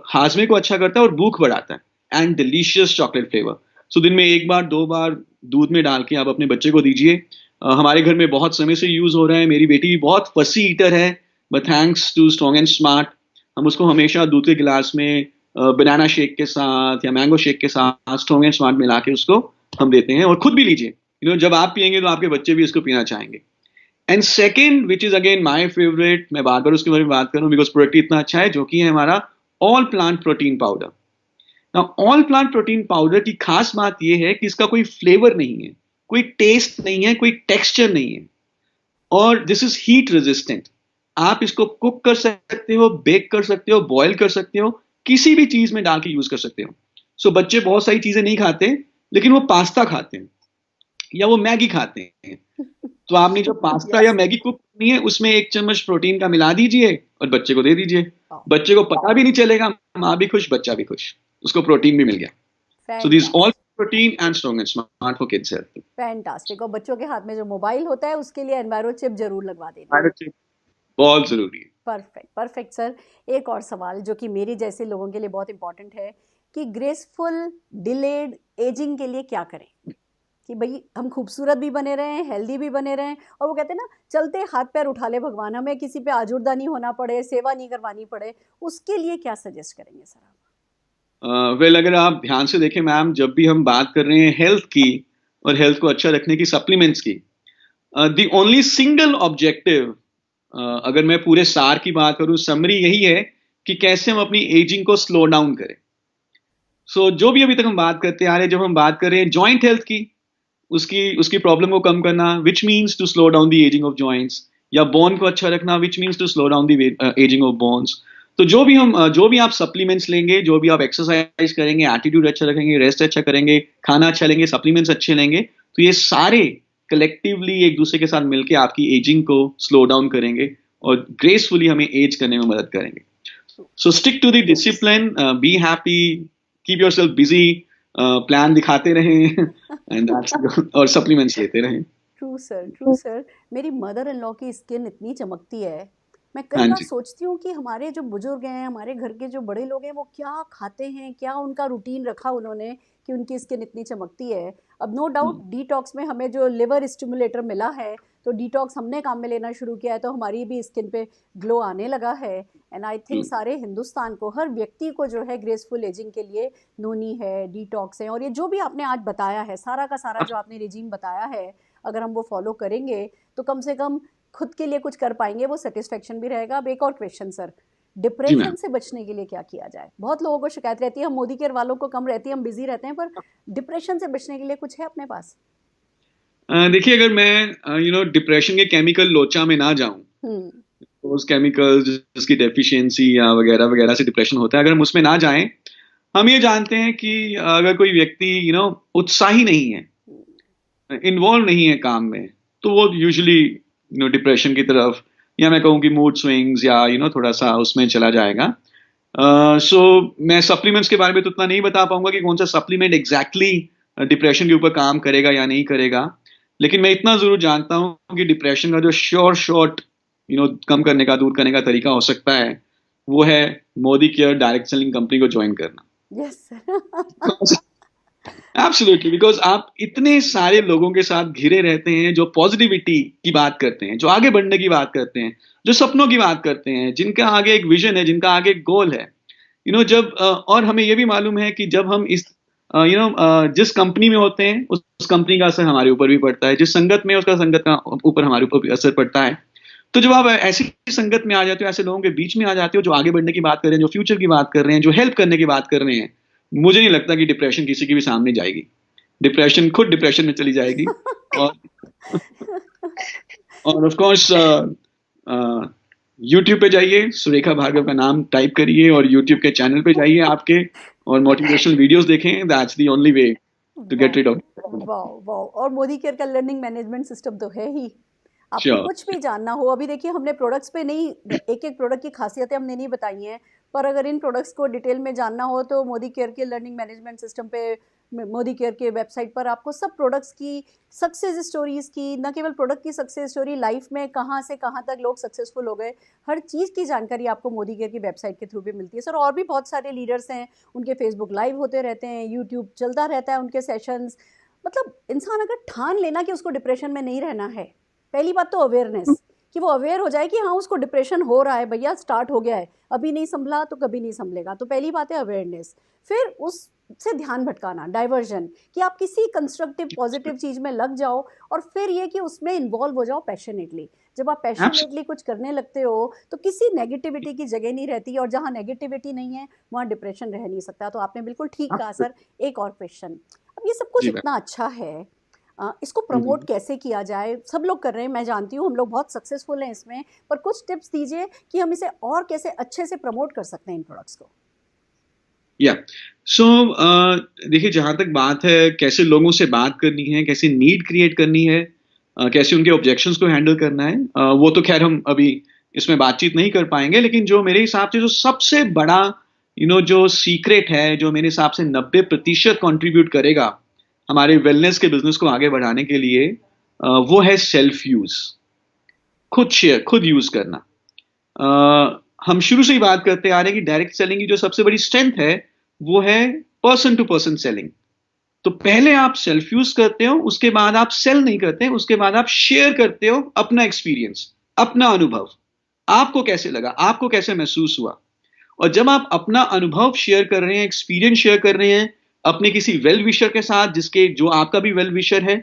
हाजमे को अच्छा करता है और भूख बढ़ाता है। And delicious chocolate flavour. So दिन में 1 बार 2 बार दूध में डाल के आप अपने बच्चे को दीजिए। हमारे घर में बहुत समय से यूज हो रहा है। मेरी बेटी भी बहुत फसी ईटर है, but thanks to strong and smart हम उसको हमेशा दूध के गिलास में बनाना शेक के साथ या मैंगो शेक के साथ स्ट्रॉन्ग एंड स्मार्ट मिला के उसको हम देते हैं। और खुद भी लीजिए, जब आप पियेंगे तो आपके बच्चे भी इसको पीना चाहेंगे। And second, which is again my favourite, मैं बार बार उसके बारे में बात करूं बिकॉज प्रोडक्ट इतना अच्छा है, जो कि है हमारा all plant protein powder. Now all plant protein powder की खास बात यह है कि इसका कोई फ्लेवर नहीं है, कोई टेस्ट नहीं है, कोई टेक्सचर नहीं है, और दिस इज हीट रेजिस्टेंट। आप इसको कुक कर सकते हो, बेक कर सकते हो, बॉयल कर सकते हो, किसी भी चीज में डाल के यूज कर सकते हो। सो बच्चे बहुत सारी चीजें नहीं खाते, लेकिन वो पास्ता खाते हैं या वो मैगी खाते हैं। तो आपने जो पास्ता या मैगी कुक करनी है उसमें 1 चम्मच प्रोटीन का मिला दीजिए और बच्चे को दे दीजिए। बच्चे को पता भी नहीं चलेगा, माँ भी खुश, बच्चा भी खुश, उसको प्रोटीन भी मिल गया। So this all protein and strong and smart for kids health. Fantastic. और बच्चों के हाथ में जो मोबाइल होता है उसके लिए एनवायरो चिप जरूर लगवा देना। बहुत जरूरी है। Perfect perfect sir. एक और सवाल जो कि मेरी जैसे लोगों के लिए बहुत इंपॉर्टेंट है कि ग्रेसफुल डिलेड एजिंग के लिए क्या करें कि भाई हम खूबसूरत भी बने रहें, हेल्दी भी बने रहें, और वो कहते हैं ना, चलते हाथ पैर उठा ले भगवान, हमें किसी पे आजुर्दा नहीं होना पड़े, सेवा नहीं करवानी पड़े, उसके लिए क्या सजेस्ट करेंगे सर आप? वेल अगर आप ध्यान से देखें मैम, जब भी हम बात कर रहे हैं हेल्थ की और हेल्थ को अच्छा रखने की, सप्लीमेंट्स की, द ओनली सिंगल ऑब्जेक्टिव, अगर मैं पूरे सार की बात करूं, समरी यही है कि कैसे हम अपनी एजिंग को स्लो डाउन करें। जो भी अभी तक हम बात करते आ रहे हैं, जब हम बात कर रहे हैं जॉइंट हेल्थ की, उसकी उसकी प्रॉब्लम को कम करना, which means to slow down the ageing of joints, या बोन को अच्छा रखना, which means to slow down the ageing of bones. तो जो भी आप सप्लीमेंट्स लेंगे, जो भी आप एक्सरसाइज करेंगे, एटीट्यूड अच्छा रखेंगे, रेस्ट अच्छा करेंगे, खाना अच्छा लेंगे, सप्लीमेंट्स अच्छे लेंगे, तो ये सारे कलेक्टिवली एक दूसरे के साथ मिलकर आपकी एजिंग को स्लो डाउन करेंगे और ग्रेसफुली हमें एज करने में मदद करेंगे। So stick to the discipline, be happy, keep yourself busy, plan दिखाते रहें एंड और सप्लीमेंट्स लेते रहें। True sir, true sir. मेरी मदर इन लॉ की स्किन इतनी चमकती है, मैं कई हाँ बार जी। सोचती हूँ कि हमारे जो बुजुर्ग हैं, हमारे घर के जो बड़े लोग हैं, वो क्या खाते हैं, क्या उनका रूटीन रखा उन्होंने कि उनकी स्किन इतनी चमकती है। अब नो डाउट डिटॉक्स में हमें जो लिवर स्टिमुलेटर मिला है, तो डिटॉक्स हमने काम में लेना शुरू किया है, तो हमारी भी स्किन पे ग्लो आने लगा है। एंड आई थिंक सारे हिंदुस्तान को, हर व्यक्ति को जो है ग्रेसफुल एजिंग के लिए नोनी है, डिटॉक्स है, और ये जो भी आपने आज बताया है, सारा का सारा जो आपने रिजीम बताया है, अगर हम वो फॉलो करेंगे तो कम से कम खुद के लिए कुछ कर पाएंगे, वो सेटिस्फेक्शन भी रहेगा। अब एक और क्वेश्चन सर, जी डिप्रेशन मैम। से बचने के लिए क्या किया जाए? बहुत लोगों को शिकायत रहती है, हम मोदी केयर वालों को कम रहती है, हम बिजी रहते हैं, पर डिप्रेशन से बचने के लिए कुछ है अपने पास? देखिए, अगर मैं डिप्रेशन के केमिकल लोचा में ना जाऊं, हम्म। उस केमिकल्स जिसकी डेफिशिएंसी या वगैरह वगैरह से डिप्रेशन होता है, अगर हम उसमें ना जाएं, हम ये जानते हैं कि अगर कोई व्यक्ति उत्साही नहीं है, इन्वॉल्व नहीं है काम में, तो वो यूजुअली डिप्रेशन की तरफ, या मैं कहूँ कि मूड स्विंग्स, या थोड़ा सा उसमें चला जाएगा। सो मैं सप्लीमेंट्स के बारे में तो उतना नहीं बता पाऊंगा कि कौन सा सप्लीमेंट एग्जैक्टली डिप्रेशन के ऊपर काम करेगा या नहीं करेगा, लेकिन मैं इतना जरूर जानता हूं कि डिप्रेशन का जो श्योर शॉट कम करने का, दूर करने का तरीका हो सकता है, वो है Modi care direct selling company को ज्वाइन करना। Yes sir. एब्सोल्युटली, बिकॉज आप इतने सारे लोगों के साथ घिरे रहते हैं जो पॉजिटिविटी की बात करते हैं, जो आगे बढ़ने की बात करते हैं, जो सपनों की बात करते हैं, जिनका आगे एक विजन है, जिनका आगे एक गोल है। जब और हमें यह भी मालूम है कि जब हम इस जिस कंपनी में होते हैं, उस कंपनी का असर हमारे ऊपर भी पड़ता है, जिस संगत में, उसका संगत का ऊपर हमारे ऊपर भी असर पड़ता है। तो जब आप ऐसी संगत में आ जाते हो, ऐसे लोगों के बीच में आ जाते हो जो आगे बढ़ने की बात कर रहे हैं, जो फ्यूचर की बात कर रहे हैं, जो हेल्प करने की बात कर रहे हैं, मुझे नहीं लगता कि डिप्रेशन किसी के भी सामने जाएगी। डिप्रेशन खुद डिप्रेशन में चली जाएगी। और और ऑफ कोर्स यूट्यूब पे जाइए, सुरेखा भार्गव का नाम टाइप करिए और यूट्यूब के चैनल पे जाइए आपके, और मोटिवेशनल वीडियोस देखें। That's the only way to get वाह, रिड ऑफ। वाह, वाह। और मोदी केयर का लर्निंग मैनेजमेंट सिस्टम तो है ही। आपको श्योर। कुछ भी जानना हो, अभी देखिए हमने प्रोडक्ट्स पे नहीं, एक एक प्रोडक्ट की खासियतें हमने नहीं बताई हैं, पर अगर इन प्रोडक्ट्स को डिटेल में जानना हो तो मोदी केयर के लर्निंग मैनेजमेंट सिस्टम पे, मोदी केयर के वेबसाइट पर आपको सब प्रोडक्ट्स की सक्सेस स्टोरीज की, न केवल प्रोडक्ट की सक्सेस स्टोरी, लाइफ में कहाँ से कहाँ तक लोग सक्सेसफुल हो गए, हर चीज़ की जानकारी आपको मोदी केयर की वेबसाइट के थ्रू भी मिलती है सर। और भी बहुत सारे लीडर्स हैं, उनके फेसबुक लाइव होते रहते हैं, यूट्यूब चलता रहता है उनके सेशंस। मतलब इंसान अगर ठान लेना कि उसको डिप्रेशन में नहीं रहना है, पहली बात तो अवेयरनेस, कि वो अवेयर हो जाए कि हाँ उसको डिप्रेशन हो रहा है भैया, स्टार्ट हो गया है, अभी नहीं संभला तो कभी नहीं संभलेगा, तो पहली बात है अवेयरनेस। फिर उससे ध्यान भटकाना, डाइवर्जन, कि आप किसी कंस्ट्रक्टिव पॉजिटिव चीज़ में लग जाओ, और फिर ये कि उसमें इन्वॉल्व हो जाओ पैशनेटली। जब आप पैशनेटली कुछ करने लगते हो तो किसी नेगेटिविटी की जगह नहीं रहती, और जहाँ नेगेटिविटी नहीं है वहाँ डिप्रेशन रह नहीं सकता। तो आपने बिल्कुल ठीक कहा सर। एक और क्वेश्चन, अब ये सब कुछ जी मैम। इतना अच्छा है, इसको प्रमोट कैसे किया जाए? सब लोग कर रहे हैं, मैं जानती हूँ, हम लोग बहुत सक्सेसफुल हैं इसमें, पर कुछ टिप्स दीजिए कि हम इसे और कैसे अच्छे से प्रमोट कर सकते हैं इन प्रोडक्ट्स को। या सो देखिए, जहां तक बात है कैसे लोगों से बात करनी है, कैसे नीड क्रिएट करनी है, कैसे उनके ऑब्जेक्शंस को हैंडल करना है, वो तो खैर हम अभी इसमें बातचीत नहीं कर पाएंगे, लेकिन जो मेरे हिसाब से जो सबसे बड़ा जो सीक्रेट है, जो मेरे हिसाब से 90% कंट्रीब्यूट करेगा हमारे वेलनेस के बिजनेस को आगे बढ़ाने के लिए, वो है सेल्फ यूज। खुद शेयर, खुद यूज करना। हम शुरू से ही बात करते आ रहे हैं कि डायरेक्ट सेलिंग की जो सबसे बड़ी स्ट्रेंथ है, वो है पर्सन टू पर्सन सेलिंग। तो पहले आप सेल्फ यूज करते हो, उसके बाद आप सेल नहीं करते, उसके बाद आप शेयर करते हो अपना एक्सपीरियंस, अपना अनुभव, आपको कैसे लगा, आपको कैसे महसूस हुआ। और जब आप अपना अनुभव शेयर कर रहे हैं, एक्सपीरियंस शेयर कर रहे हैं अपने किसी वेल विशर के साथ, जिसके जो आपका भी वेल विशर है,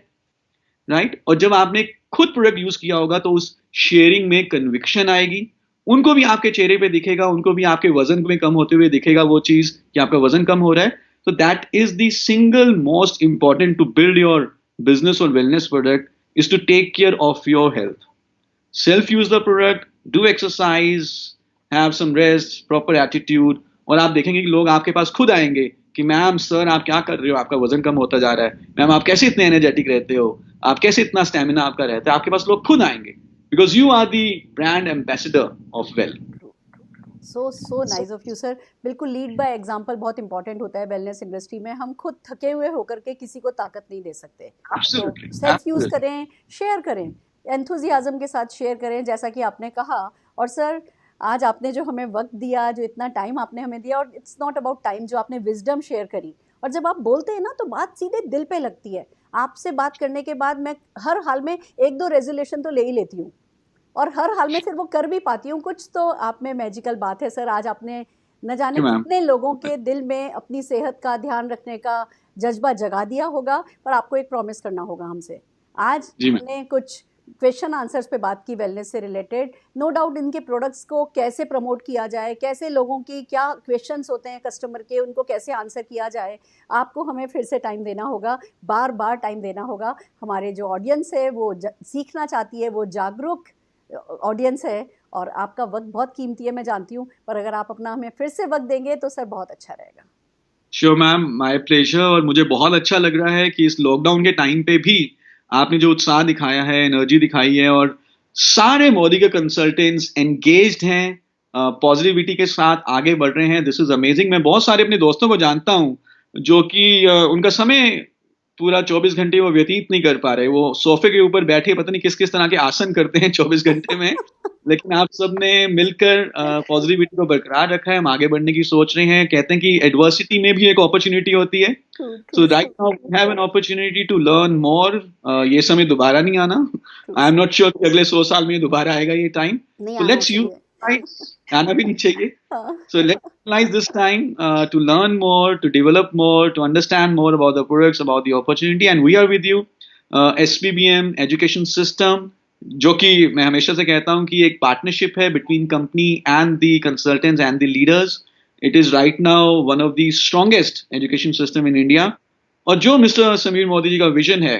राइट, और जब आपने खुद प्रोडक्ट यूज किया होगा तो उस शेयरिंग में कन्विक्शन आएगी, उनको भी आपके चेहरे पे दिखेगा, उनको भी आपके वजन में कम होते हुए दिखेगा वो चीज कि आपका वजन कम हो रहा है. तो that is the single most important to build your business और wellness product is to take care of your health. Self use the product, do exercise, have some rest, proper attitude, और आप देखेंगे कि लोग आपके पास खुद आएंगे कि मैम सर आप क्या कर रहे हो, आपका वजन कम होता जा रहा है, मैम आप कैसे इतने एनर्जेटिक रहते हो, आप कैसे इतना स्टेमिना आपका रहता है, आपके पास लोग खुद आएंगे because you are the brand ambassador of well. So nice of you sir. बिल्कुल लीड बाय एग्जांपल बहुत इंपॉर्टेंट होता है वेलनेस इंडस्ट्री में. हम खुद थके हुए होकर के किसी को ताकत नहीं दे सकते. तो सेल्फ यूज करें, शेयर करें, एंथुजियाज्म के साथ शेयर करें जैसा कि आपने कहा. और सर आज आपने जो हमें वक्त दिया, जो इतना टाइम आपने हमें दिया, और इट्स नॉट अबाउट टाइम, जो आपने विजडम शेयर करी, और जब आप बोलते हैं ना तो बात सीधे दिल पे लगती है. आपसे बात करने के बाद मैं हर हाल में 1-2 रेजोल्यूशन तो ले ही लेती हूँ, और हर हाल में फिर वो कर भी पाती हूँ. कुछ तो आप में मैजिकल बात है सर. आज आपने न जाने कितने लोगों के दिल में अपनी सेहत का ध्यान रखने का जज्बा जगा दिया होगा. पर आपको एक प्रॉमिस करना होगा हमसे. आज हमने कुछ क्वेश्चन आंसर्स पे बात की वेलनेस से रिलेटेड. नो डाउट इनके प्रोडक्ट्स को कैसे प्रमोट किया जाए, कैसे लोगों की क्या क्वेश्चंस होते हैं कस्टमर के, उनको कैसे आंसर किया जाए, आपको हमें फिर से टाइम देना होगा, बार बार टाइम देना होगा. हमारे जो ऑडियंस है वो सीखना चाहती है, वो जागरूक ऑडियंस है, और आपका वक्त बहुत कीमती है मैं जानती हूँ. पर अगर आप अपना हमें फिर से वक्त देंगे तो सर बहुत अच्छा रहेगा. Sure ma'am, my pleasure. और मुझे बहुत अच्छा लग रहा है कि इस लॉकडाउन के टाइम पे भी आपने जो उत्साह दिखाया है, एनर्जी दिखाई है, और सारे मोदी के कंसल्टेंट्स एंगेज्ड हैं, पॉजिटिविटी के साथ आगे बढ़ रहे हैं. This is amazing. मैं बहुत सारे अपने दोस्तों को जानता हूं जो कि उनका समय पूरा 24 घंटे वो व्यतीत नहीं कर पा रहे. वो सोफे के ऊपर बैठे पता नहीं किस किस तरह के आसन करते हैं 24 घंटे में. लेकिन आप सब ने मिलकर पॉजिटिविटी को बरकरार रखा है. हम आगे बढ़ने की सोच रहे हैं. कहते हैं कि एडवर्सिटी में भी एक अपॉर्चुनिटी होती है. So right now we have an opportunity to learn more. ये समय दोबारा नहीं आना. आई एम नॉट श्योर कि अगले 100 साल में ये दोबारा आएगा ये टाइम. तो लेट्स यूज, आना भी नहीं चाहिए. So let's utilize this time to learn more, to develop more, to understand more about the products, about the opportunity, and we are with you. SPBM Education System, जो कि मैं हमेशा से कहता हूँ कि एक पार्टनरशिप है between company and the consultants and the leaders. It is right now one of the strongest education system in India. और जो मिस्टर समीर मोदी जी का विजन है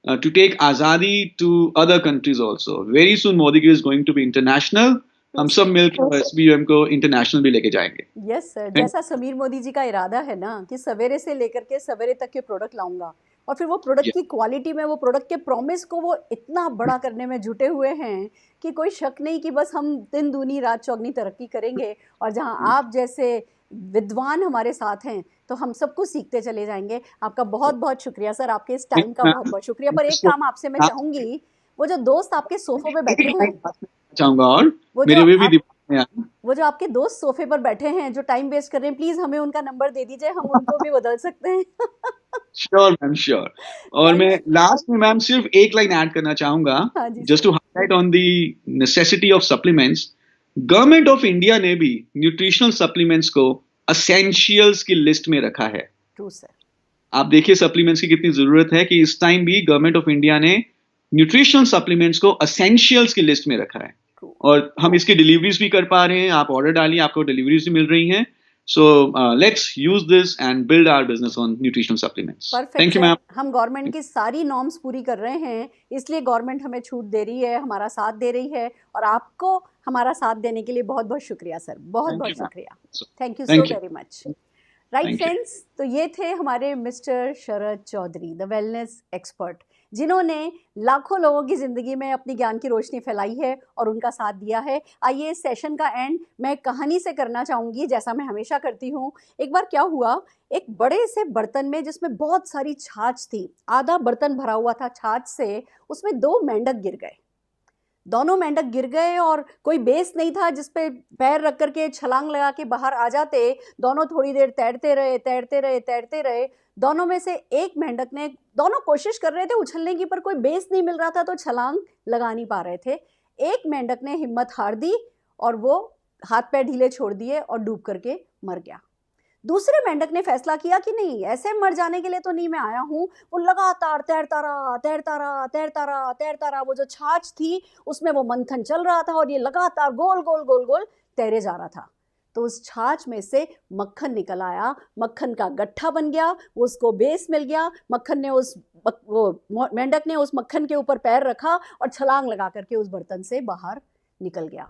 to take आज़ादी to other countries also. Very soon Modi ji is going to be international. हम सब मिलकर SBM को international भी लेके जाएंगे. Yes sir. जैसा समीर मोदी जी का इरादा है ना कि सवेरे से लेकर के सवेरे तक के प्रोडक्ट लाऊंगा, और फिर वो प्रोडक्ट की क्वालिटी में, वो प्रोडक्ट के प्रॉमिस को वो इतना बड़ा करने में जुटे हुए हैं कि कोई शक नहीं कि बस हम दिन दूनी रात चौगनी तरक्की करेंगे. और जहां आप जैसे विद्वान हमारे साथ हैं तो हम सबको सीखते चले जाएंगे. आपका बहुत बहुत शुक्रिया सर. आपके इस टाइम का बहुत बहुत शुक्रिया. पर एक काम आपसे मैं चाहूंगी, वो जो दोस्त आपके सोफे पे बैठे हैं चाहूंगा, और वो जो आपके दोस्त सोफे पर बैठे हैं जो टाइम वेस्ट कर रहे हैं, प्लीज हमें उनका नंबर दे दीजिए, हम उनको भी बदल सकते हैं. Sure ma'am, sure. और मैं लास्ट में मैम सिर्फ एक लाइन ऐड करना चाहूंगा, just to highlight on the necessity of supplements. Government of India ने भी न्यूट्रिशनल सप्लीमेंट्स को एसेंशियल्स की लिस्ट में रखा है. True sir. आप देखिए सप्लीमेंट्स की कितनी जरूरत है कि इस टाइम भी गवर्नमेंट ऑफ इंडिया ने न्यूट्रिशनल सप्लीमेंट्स को एसेंशियल्स की लिस्ट में रखा है. और हम इसकी डिलीवरीज भी कर पा रहे हैं. आप ऑर्डर डालिए, आपको डिलीवरीज भी मिल रही हैं. So let's use this and build our business on nutritional supplements. Thank you ma'am. हम गवर्नमेंट की सारी नॉर्म्स पूरी कर रहे हैं, इसलिए गवर्नमेंट हमें छूट दे रही है, हमारा साथ दे रही है, और आपको हमारा साथ देने के लिए बहुत बहुत शुक्रिया सर. बहुत बहुत शुक्रिया. Thank you so very much. Right friends, तो ये थे हमारे mister Sharad Chaudhary, the wellness expert, जिन्होंने लाखों लोगों की ज़िंदगी में अपनी ज्ञान की रोशनी फैलाई है और उनका साथ दिया है. आइए इस सेशन का एंड मैं कहानी से करना चाहूँगी, जैसा मैं हमेशा करती हूँ. एक बार क्या हुआ, एक बड़े से बर्तन में जिसमें बहुत सारी छाछ थी, आधा बर्तन भरा हुआ था छाछ से, उसमें 2 मेंढक गिर गए. दोनों मेंढक गिर गए और कोई बेस नहीं था जिस पे पैर रख करके छलांग लगा के बाहर आ जाते. दोनों थोड़ी देर तैरते रहे. दोनों में से एक मेंढक ने, दोनों कोशिश कर रहे थे उछलने की, पर कोई बेस नहीं मिल रहा था तो छलांग लगा नहीं पा रहे थे. एक मेंढक ने हिम्मत हार दी और वो हाथ पैर ढीले छोड़ दिए और डूब करके मर गया। दूसरे मेंढक ने फैसला किया कि नहीं, ऐसे मर जाने के लिए तो नहीं मैं आया हूँ। वो लगातार तैरता रहा तैरता रहा तैरता रहा तैरता रहा। वो जो छाछ थी उसमें वो मंथन चल रहा था और ये लगातार गोल गोल गोल गोल तैरे जा रहा था। तो उस छाछ में से मक्खन निकल आया, मक्खन का गट्ठा बन गया, वो उसको बेस मिल गया। मक्खन ने वो मेंढक ने उस मक्खन के ऊपर पैर रखा और छलांग लगा करके उस बर्तन से बाहर निकल गया।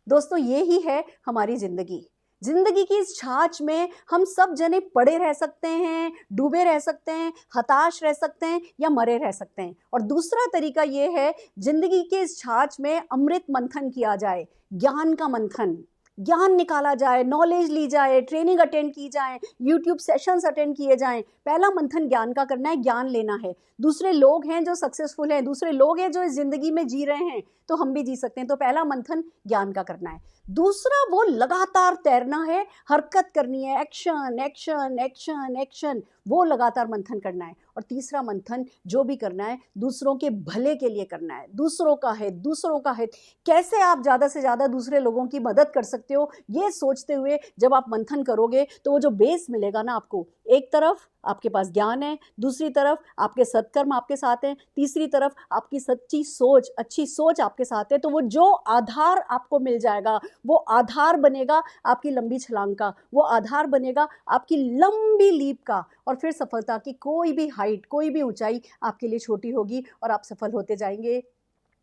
दोस्तों, ये ही है हमारी जिंदगी। जिंदगी की इस छाछ में हम सब जने पड़े रह सकते हैं, डूबे रह सकते हैं, हताश रह सकते हैं या मरे रह सकते हैं। और दूसरा तरीका ये है, जिंदगी के इस छाछ में अमृत मंथन किया जाए, ज्ञान का मंथन, ज्ञान निकाला जाए, नॉलेज ली जाए, ट्रेनिंग अटेंड की जाए, यूट्यूब सेशंस अटेंड किए जाएं। पहला मंथन ज्ञान का करना है, ज्ञान लेना है। दूसरे लोग हैं जो सक्सेसफुल हैं, दूसरे लोग हैं जो इस जिंदगी में जी रहे हैं, तो हम भी जी सकते हैं। तो पहला मंथन ज्ञान का करना है। दूसरा वो लगातार तैरना है, हरकत करनी है, एक्शन एक्शन एक्शन एक्शन, वो लगातार मंथन करना है। और तीसरा मंथन जो भी करना है दूसरों के भले के लिए करना है, दूसरों का हित, दूसरों का हित। कैसे आप ज़्यादा से ज़्यादा दूसरे लोगों की मदद कर सकते हो, ये सोचते हुए जब आप मंथन करोगे तो वो जो बेस मिलेगा ना आपको, एक तरफ आपके पास ज्ञान है, दूसरी तरफ आपके सत्कर्म आपके साथ हैं, तीसरी तरफ आपकी सच्ची सोच, अच्छी सोच आपके साथ है। तो वो जो आधार आपको मिल जाएगा, वो आधार बनेगा आपकी लंबी छलांग का, वो आधार बनेगा आपकी लंबी लीप का। और फिर सफलता की कोई भी हाइट, कोई भी ऊंचाई आपके लिए छोटी होगी और आप सफल होते जाएंगे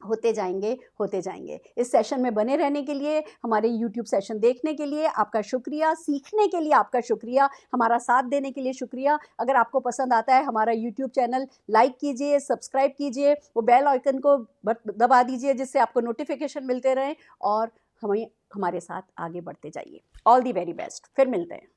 होते जाएंगे होते जाएंगे। इस सेशन में बने रहने के लिए, हमारे YouTube सेशन देखने के लिए आपका शुक्रिया, सीखने के लिए आपका शुक्रिया, हमारा साथ देने के लिए शुक्रिया। अगर आपको पसंद आता है हमारा YouTube चैनल, लाइक कीजिए, सब्सक्राइब कीजिए, वो बेल आइकन को दबा दीजिए जिससे आपको नोटिफिकेशन मिलते रहें और हमें हमारे साथ आगे बढ़ते जाइए। All the very best. फिर मिलते हैं।